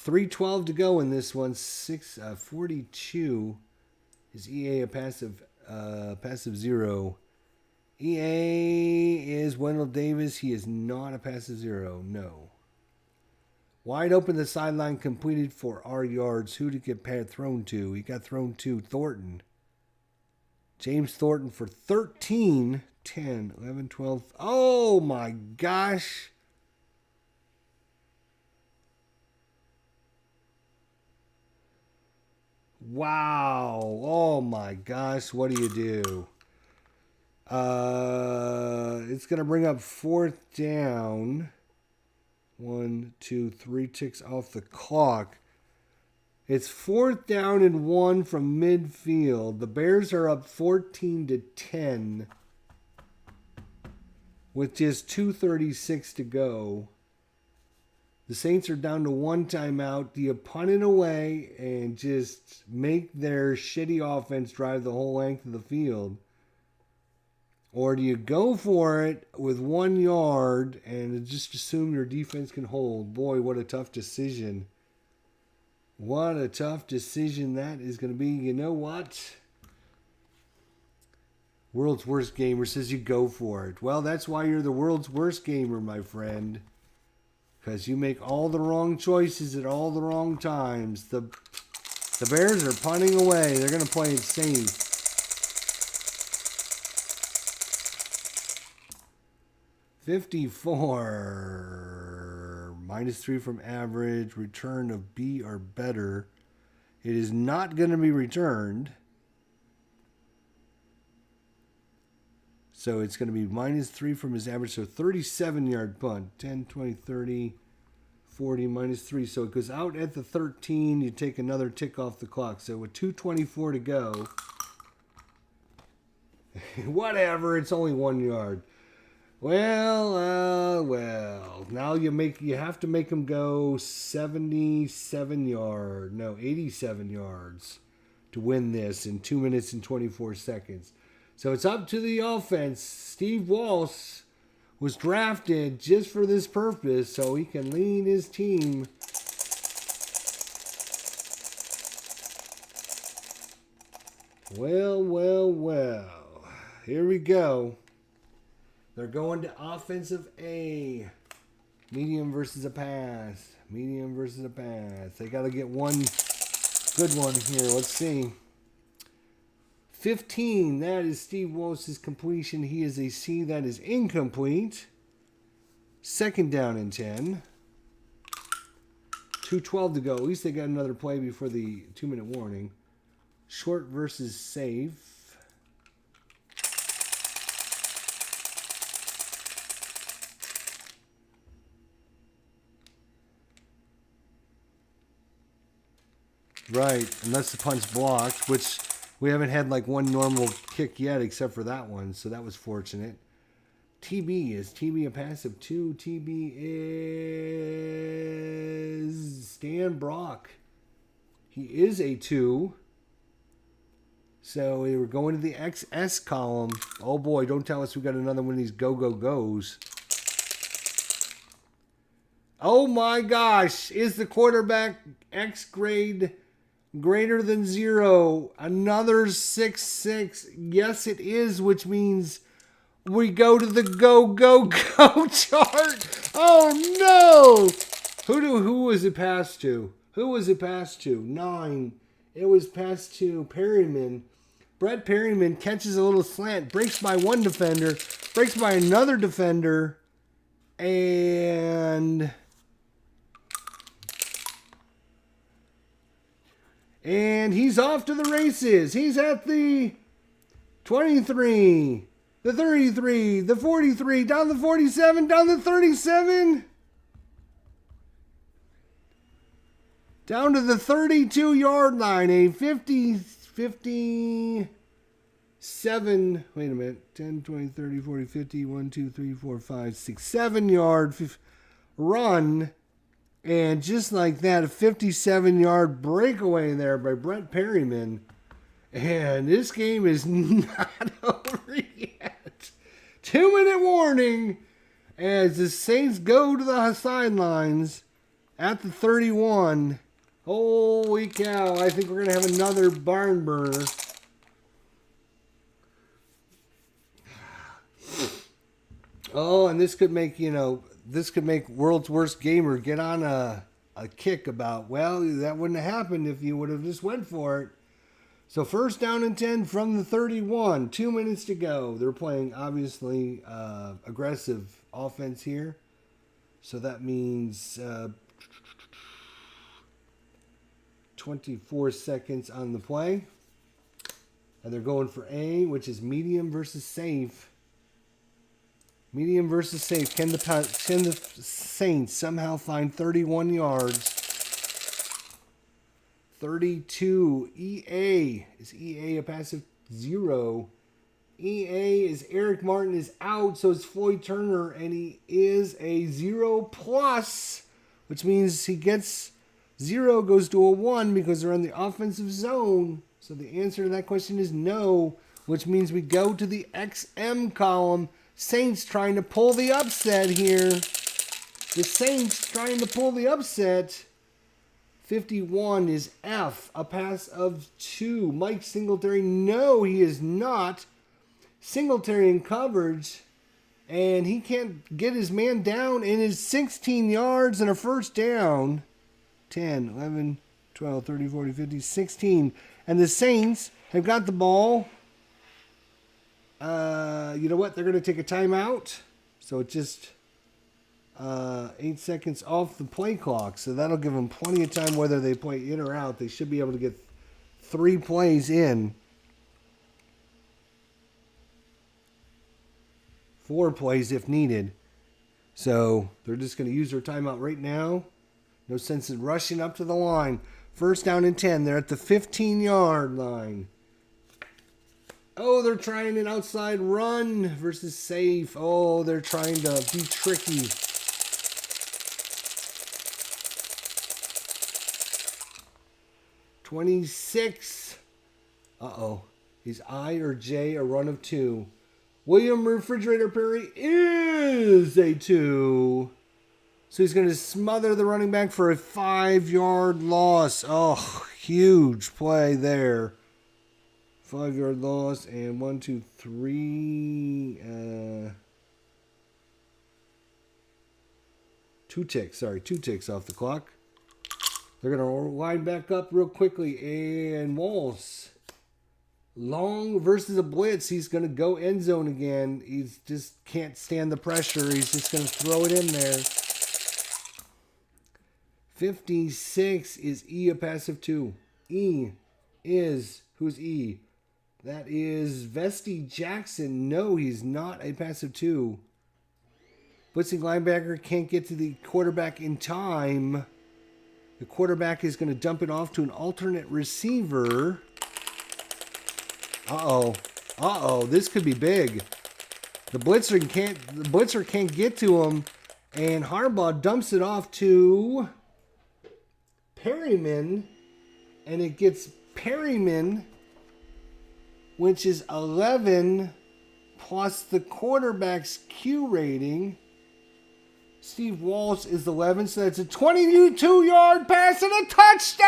3:12 to go in this one. 6:42. Is EA a passive 0? EA is Wendell Davis. He is not a passive 0. No. Wide open the sideline completed for our yards. Who did get pad thrown to? He got thrown to Thornton. James Thornton for 13, 10, 11, 12. Oh my gosh. Wow. Oh my gosh. What do you do? It's going to bring up 4th down. 1, 2, 3 ticks off the clock. It's 4th down and 1 from midfield. The Bears are up 14-10 with just 2:36 to go. The Saints are down to 1 timeout. Do you punt it away and just make their shitty offense drive the whole length of the field? Or do you go for it with 1 yard and just assume your defense can hold? Boy, what a tough decision. What a tough decision that is going to be. You know what? World's worst gamer says you go for it. Well, that's why you're the world's worst gamer, my friend. Because you make all the wrong choices at all the wrong times. The Bears are punting away. They're going to play it safe. -54. -3 from average. Return of B or better. It is not going to be returned. So it's going to be -3 from his average. So 37-yard punt. 10, 20, 30, 40, -3. So it goes out at the 13. You take another tick off the clock. So with 2:24 to go. Whatever. It's only 1 yard. Well. Now you have to make them go 87 yards to win this in 2 minutes and 24 seconds. So it's up to the offense. Steve Walsh was drafted just for this purpose, so he can lead his team. Well. Here we go. They're going to offensive A. Medium versus a pass. They got to get one good one here. Let's see. 15. That is Steve Walsh's completion. He is a C. That is incomplete. 2nd down and 10. 2:12 to go. At least they got another play before the 2-minute warning. Short versus safe. Right, unless the punt's blocked, which we haven't had like one normal kick yet except for that one, so that was fortunate. TB, is TB a passive 2? TB is Stan Brock. He is a 2. So we were going to the XS column. Oh boy, don't tell us we got another one of these go-go-goes. Oh my gosh, is the quarterback X grade greater than 0? Another 6-6. Yes, it is, which means we go to the go chart. Oh no! Who was it passed to? 9. It was passed to Perryman. Brett Perryman catches a little slant, breaks by one defender, breaks by another defender, and he's off to the races. He's at the 23, the 33, the 43, down the 47, down the 37. Down to the 32-yard line. A 57, wait a minute, 10, 20, 30, 40, 50, 1, 2, 3, 4, 5, 6, 7-yard run. And just like that, a 57-yard breakaway there by Brett Perryman. And this game is not over yet. 2-minute warning as the Saints go to the sidelines at the 31. Holy cow, I think we're going to have another barn burner. Oh, and this could make, World's Worst Gamer get on a kick about, well, that wouldn't have happened if you would have just went for it. So first down and 10 from the 31. 2 minutes to go. They're playing, obviously, aggressive offense here. So that means 24 seconds on the play. And they're going for A, which is medium versus safe. Medium versus safe. Can the Saints somehow find 31 yards? 32. EA. Is EA a passive 0? EA is Eric Martin is out, so it's Floyd Turner, and he is a 0+, which means he gets 0 goes to a 1 because they're in the offensive zone. So the answer to that question is no, which means we go to the XM column. Saints trying to pull the upset here. The Saints trying to pull the upset. 51 is F, a pass of 2. Mike Singletary, no, he is not. Singletary in coverage, and he can't get his man down, and is 16 yards and a first down. 10, 11, 12, 13, 14, 15, 16. And the Saints have got the ball. You know what? They're going to take a timeout. So it's just 8 seconds off the play clock. So that'll give them plenty of time whether they play in or out. They should be able to get 3 plays in. 4 plays if needed. So they're just going to use their timeout right now. No sense in rushing up to the line. First down and 10. They're at the 15-yard line. Oh, they're trying an outside run versus safe. Oh, they're trying to be tricky. $26. Uh-oh. Is I or J a run of 2? William Refrigerator Perry is a 2. So he's going to smother the running back for a 5-yard loss. Oh, huge play there. 5-yard loss, and 1, 2, 3. 2 ticks. Sorry, 2 ticks off the clock. They're going to line back up real quickly, and Walls. Long versus a blitz. He's going to go end zone again. He just can't stand the pressure. He's just going to throw it in there. 56 is E, a passive 2. E is, who's E? That is Vesti Jackson. No, he's not a passive 2. Blitzing linebacker can't get to the quarterback in time. The quarterback is going to dump it off to an alternate receiver. Uh-oh. This could be big. The blitzer can't get to him. And Harbaugh dumps it off to Perryman. And it gets Perryman, which is 11 plus the quarterback's Q rating. Steve Walsh is 11, so that's a 22-yard pass and a touchdown!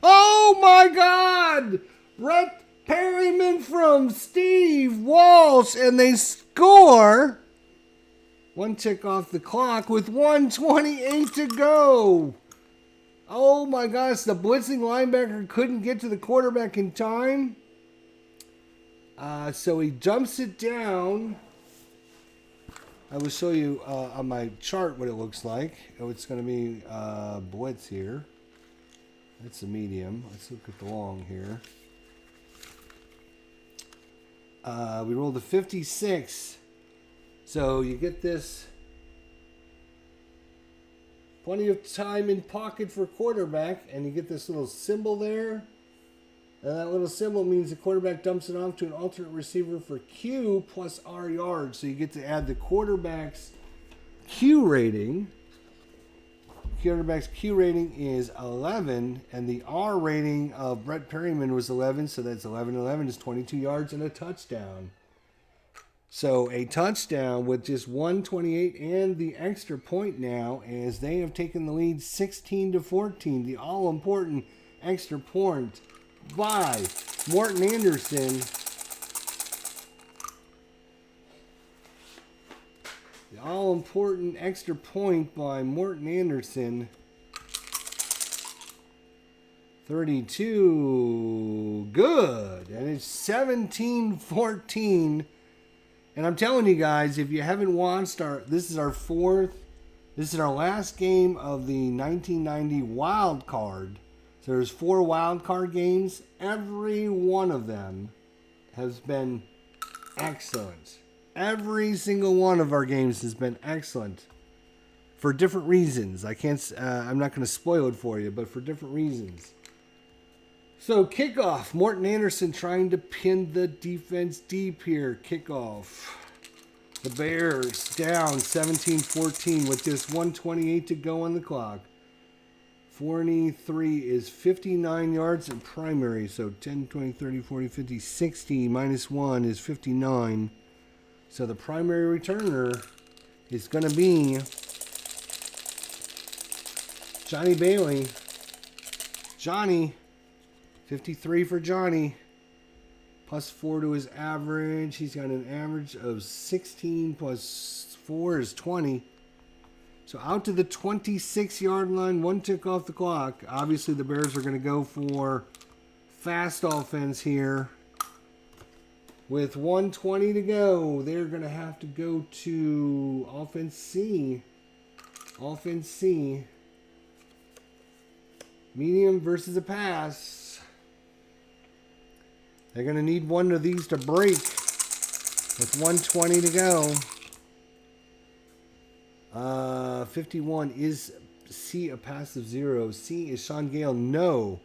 Oh my God! Brett Perryman from Steve Walsh, and they score. 1 tick off the clock with 1:28 to go. Oh my gosh, the blitzing linebacker couldn't get to the quarterback in time. So he jumps it down. I will show you on my chart what it looks like. Oh, it's going to be blitz here. That's the medium. Let's look at the long here. We rolled a 56. So you get this Plenty of time in pocket for quarterback. And you get this little symbol there. And that little symbol means the quarterback dumps it off to an alternate receiver for Q plus R yards. So you get to add the quarterback's Q rating. Quarterback's Q rating is 11, and the R rating of Brett Perryman was 11, so that's 11 is 22 yards and a touchdown. So a touchdown with just 128 and the extra point now, as they have taken the lead 16-14. The all-important extra point by Morton Anderson. The all-important extra point by Morton Anderson. 32. Good. And it's 17-14. And I'm telling you guys, if you haven't watched this is our last game of the 1990 Wildcard. So there's 4 Wildcard games. Every one of them has been excellent. Every single one of our games has been excellent for different reasons. I'm not going to spoil it for you, but for different reasons. So kickoff, Morton Anderson trying to pin the defense deep here. Kickoff. The Bears down 17-14 with just 1:28 to go on the clock. 43 is 59 yards in primary. So 10, 20, 30, 40, 50, 60 minus 1 is 59. So the primary returner is going to be Johnny Bailey. Johnny, 53 for Johnny. Plus 4 to his average. He's got an average of 16 plus 4 is 20. So out to the 26-yard line, 1 tick off the clock. Obviously the Bears are going to go for fast offense here. With 1:20 to go, they're going to have to go to offense C. Offense C. Medium versus a pass. They're going to need one of these to break. With 1:20 to go. 51 is C a pass of 0. C is Sean Gale. No.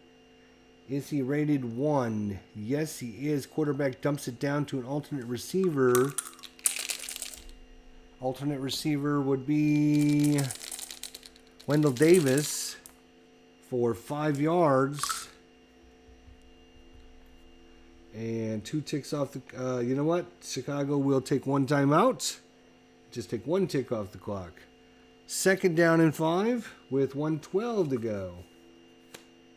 Is he rated 1? Yes, he is. Quarterback dumps it down to an alternate receiver. Alternate receiver would be Wendell Davis for 5 yards. And 2 ticks off the... you know what? Chicago will take 1 timeout. Just take 1 tick off the clock. 2nd down and 5 with 1:12 to go.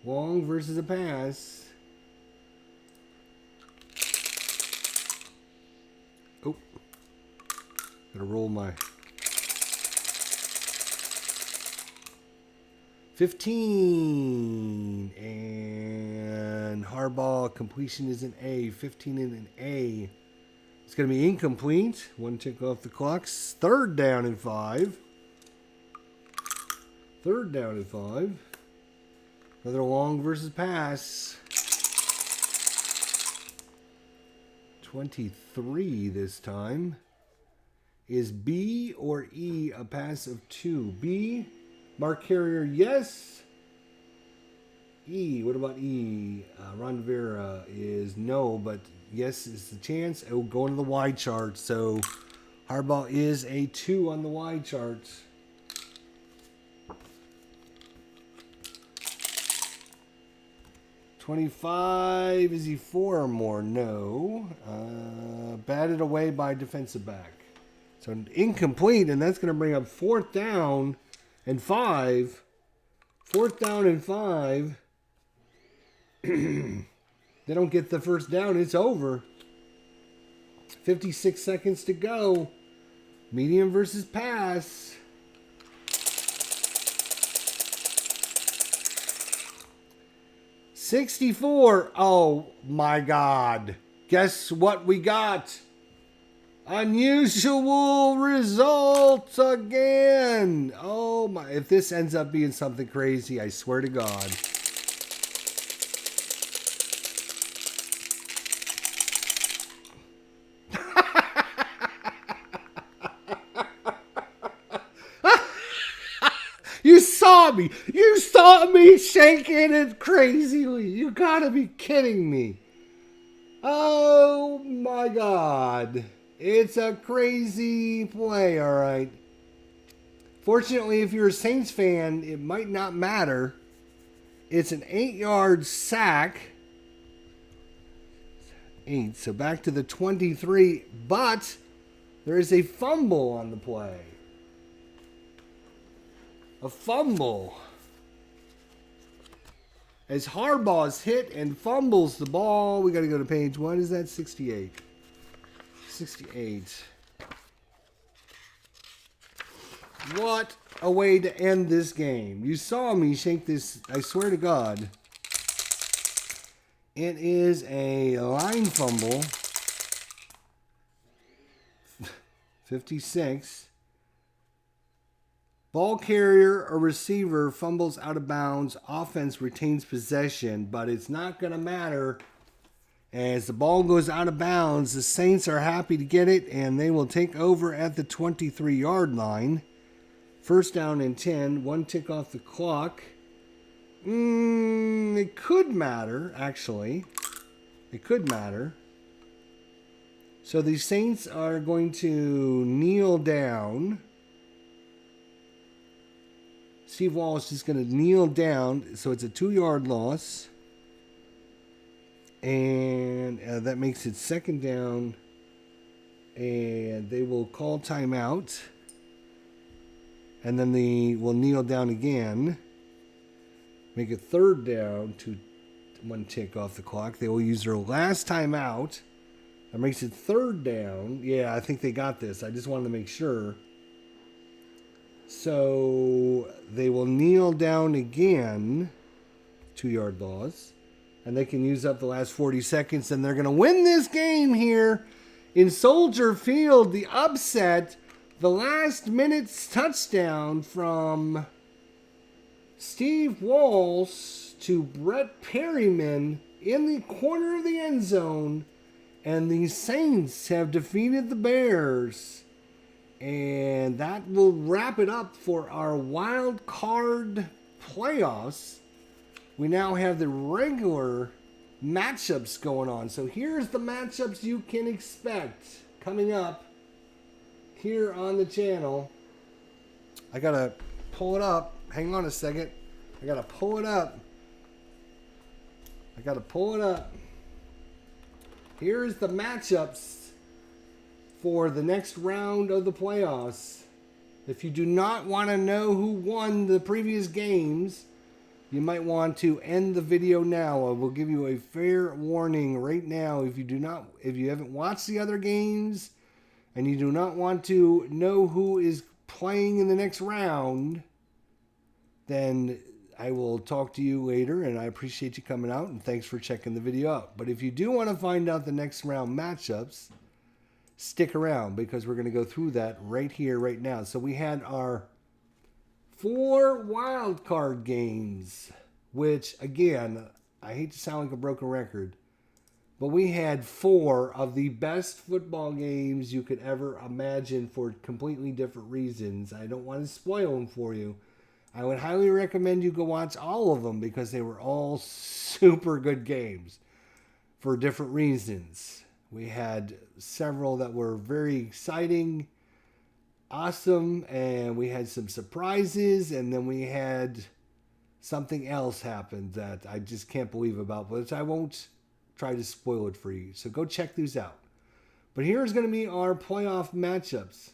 Long versus a pass. Oh. Gotta roll my 15. And Harbaugh completion is an A. 15 and an A. It's going to be incomplete. 1 tick off the clock. 3rd down and 5. 3rd down and 5. Another long versus pass. 23 this time. Is B or E a pass of 2? B, Mark Carrier, yes. E, what about E? Ron Rivera is no, but yes is the chance. It will go into the wide chart. So Harbaugh is a 2 on the wide chart. 25, is he 4 or more? No. Batted away by defensive back. So incomplete, and that's going to bring up 4th down and 5. 4th down and 5. They don't get the 1st down, it's over. 56 seconds to go. Medium versus pass. $64. Oh my God. Guess what we got? Unusual results again. Oh my. If this ends up being something crazy, I swear to God. You saw saw me. You saw me shaking it crazily. You gotta be kidding me. Oh my God. It's a crazy play, all right. Fortunately, if you're a Saints fan, it might not matter. It's an 8-yard sack. 8. So back to the 23. But there is a fumble on the play. A fumble. As Harbaugh's hit and fumbles the ball. We got to go to page, what is that? 68. 68. What a way to end this game. You saw me shake this, I swear to God. It is a line fumble. 56. Ball carrier or receiver fumbles out of bounds. Offense retains possession, but it's not going to matter. As the ball goes out of bounds, the Saints are happy to get it, and they will take over at the 23-yard line. First down and 10. 1 tick off the clock. It could matter, actually. It could matter. So the Saints are going to kneel down. Steve Wallace is going to kneel down. So it's a 2-yard loss. And that makes it second down. And they will call timeout. And then they will kneel down again. Make it third down to 1 tick off the clock. They will use their last timeout. That makes it third down. Yeah, I think they got this. I just wanted to make sure. So they will kneel down again. 2-yard loss. And they can use up the last 40 seconds. And they're going to win this game here in Soldier Field. The upset. The last minute's touchdown from Steve Walsh to Brett Perryman in the corner of the end zone. And the Saints have defeated the Bears. And that will wrap it up for our wild card playoffs. We now have the regular matchups going on. So here's the matchups you can expect coming up here on the channel. I gotta pull it up. Hang on a second. I gotta pull it up. Here's the matchups for the next round of the playoffs. If you do not want to know who won the previous games, you might want to end the video now. I will give you a fair warning right now. If you haven't watched the other games and you do not want to know who is playing in the next round, then I will talk to you later, and I appreciate you coming out, and thanks for checking the video out. But if you do want to find out the next round matchups, stick around, because we're going to go through that right here, right now. So we had our 4 wild card games, which, again, I hate to sound like a broken record, but we had 4 of the best football games you could ever imagine for completely different reasons. I don't want to spoil them for you. I would highly recommend you go watch all of them, because they were all super good games for different reasons. We had several that were very exciting, awesome, and we had some surprises, and then we had something else happen that I just can't believe about, but I won't try to spoil it for you. So go check these out. But here's going to be our playoff matchups.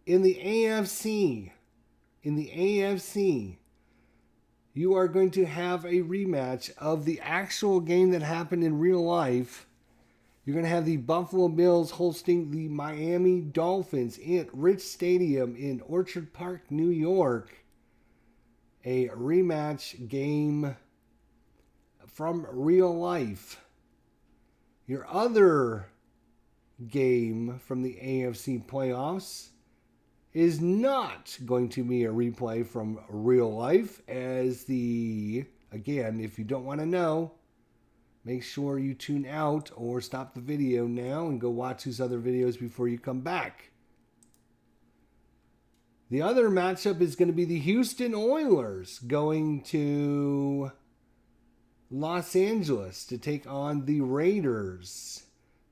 In the AFC, you are going to have a rematch of the actual game that happened in real life. You're going to have the Buffalo Bills hosting the Miami Dolphins at Rich Stadium in Orchard Park, New York. A rematch game from real life. Your other game from the AFC playoffs is not going to be a replay from real life, as again, if you don't want to know, make sure you tune out or stop the video now and go watch these other videos before you come back. The other matchup is going to be the Houston Oilers going to Los Angeles to take on the Raiders.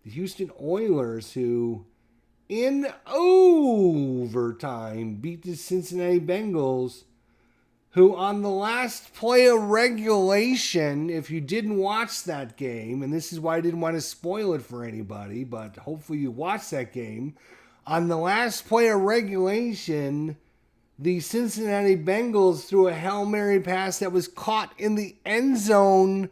The Houston Oilers, who in overtime beat the Cincinnati Bengals, who on the last play of regulation, if you didn't watch that game, and this is why I didn't want to spoil it for anybody, but hopefully you watched that game. On the last play of regulation, the Cincinnati Bengals threw a Hail Mary pass that was caught in the end zone,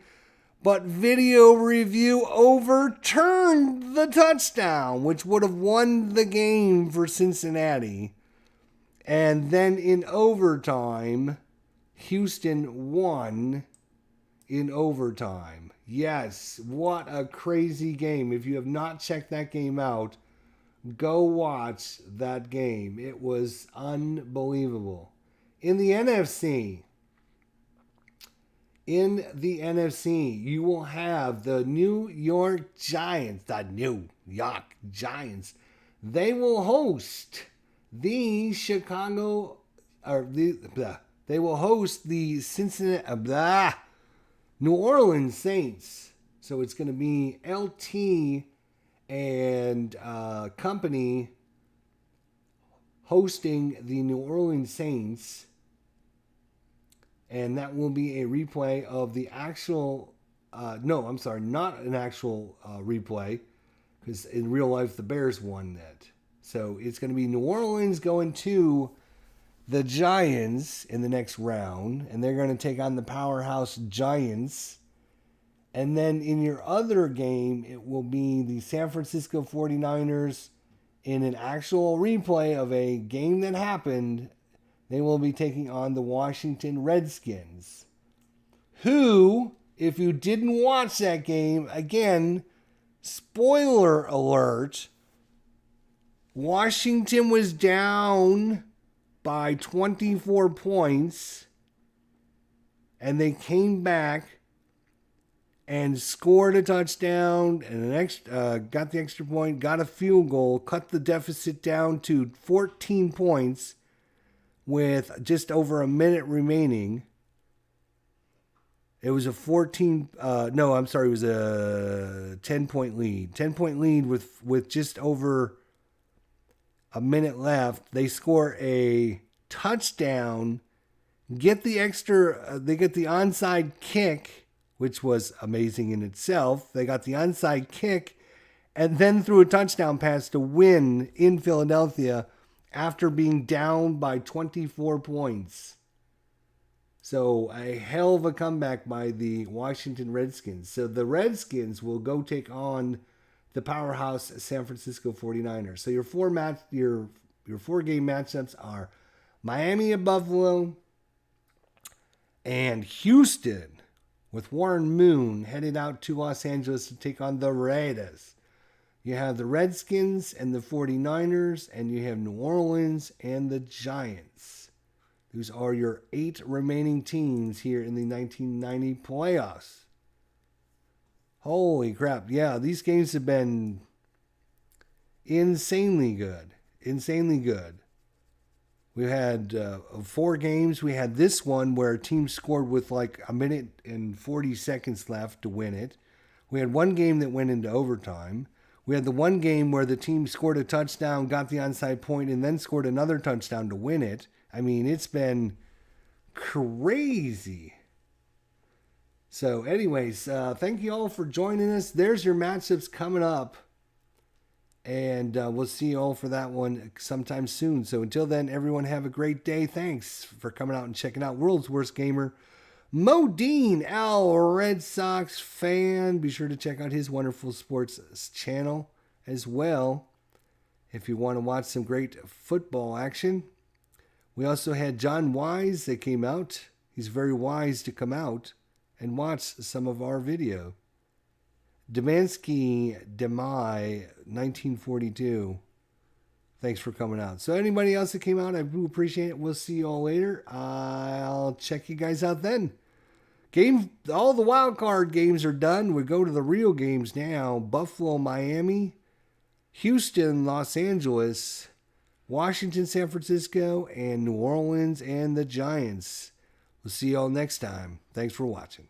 but video review overturned the touchdown, which would have won the game for Cincinnati. And then in overtime, Houston won in overtime. Yes, what a crazy game. If you have not checked that game out, go watch that game. It was unbelievable. In the NFC, you will have the New York Giants. They will host the Cincinnati, New Orleans Saints. So it's going to be LT and company hosting the New Orleans Saints. And that will be a replay of the actual, not an actual replay, because in real life the Bears won that. So it's going to be New Orleans going to the Giants in the next round, and they're going to take on the powerhouse Giants. And then in your other game, it will be the San Francisco 49ers in an actual replay of a game that happened. They will be taking on the Washington Redskins, who, if you didn't watch that game, again, spoiler alert, Washington was down by 24 points, and they came back and scored a touchdown and got the extra point, got a field goal, cut the deficit down to 14 points with just over a minute remaining. It was a 10-point lead. 10-point lead with just over a minute left. They score a touchdown, get the they get the onside kick, which was amazing in itself. They got the onside kick and then threw a touchdown pass to win in Philadelphia after being down by 24 points. So a hell of a comeback by the Washington Redskins. So the Redskins will go take on the powerhouse San Francisco 49ers. So your four game matchups are Miami at Buffalo and Houston, with Warren Moon headed out to Los Angeles to take on the Raiders. You have the Redskins and the 49ers, and you have New Orleans and the Giants. Those are your 8 remaining teams here in the 1990 playoffs. Holy crap. Yeah, these games have been insanely good. We had 4 games. We had this one where a team scored with like a minute and 40 seconds left to win it. We had one game that went into overtime. We had the one game where the team scored a touchdown, got the onside point, and then scored another touchdown to win it. I mean, it's been crazy. So anyways, thank you all for joining us. There's your matchups coming up. And we'll see you all for that one sometime soon. So until then, everyone have a great day. Thanks for coming out and checking out World's Worst Gamer. Modine, Red Sox fan. Be sure to check out his wonderful sports channel as well if you want to watch some great football action. We also had John Wise that came out. He's very wise to come out and watch some of our video. Demansky Demai 1942. Thanks for coming out. So anybody else that came out, I do appreciate it. We'll see you all later. I'll check you guys out then. All the Wildcard games are done. We go to the real games now. Buffalo, Miami, Houston, Los Angeles, Washington, San Francisco, and New Orleans and the Giants. We'll see y'all next time. Thanks for watching.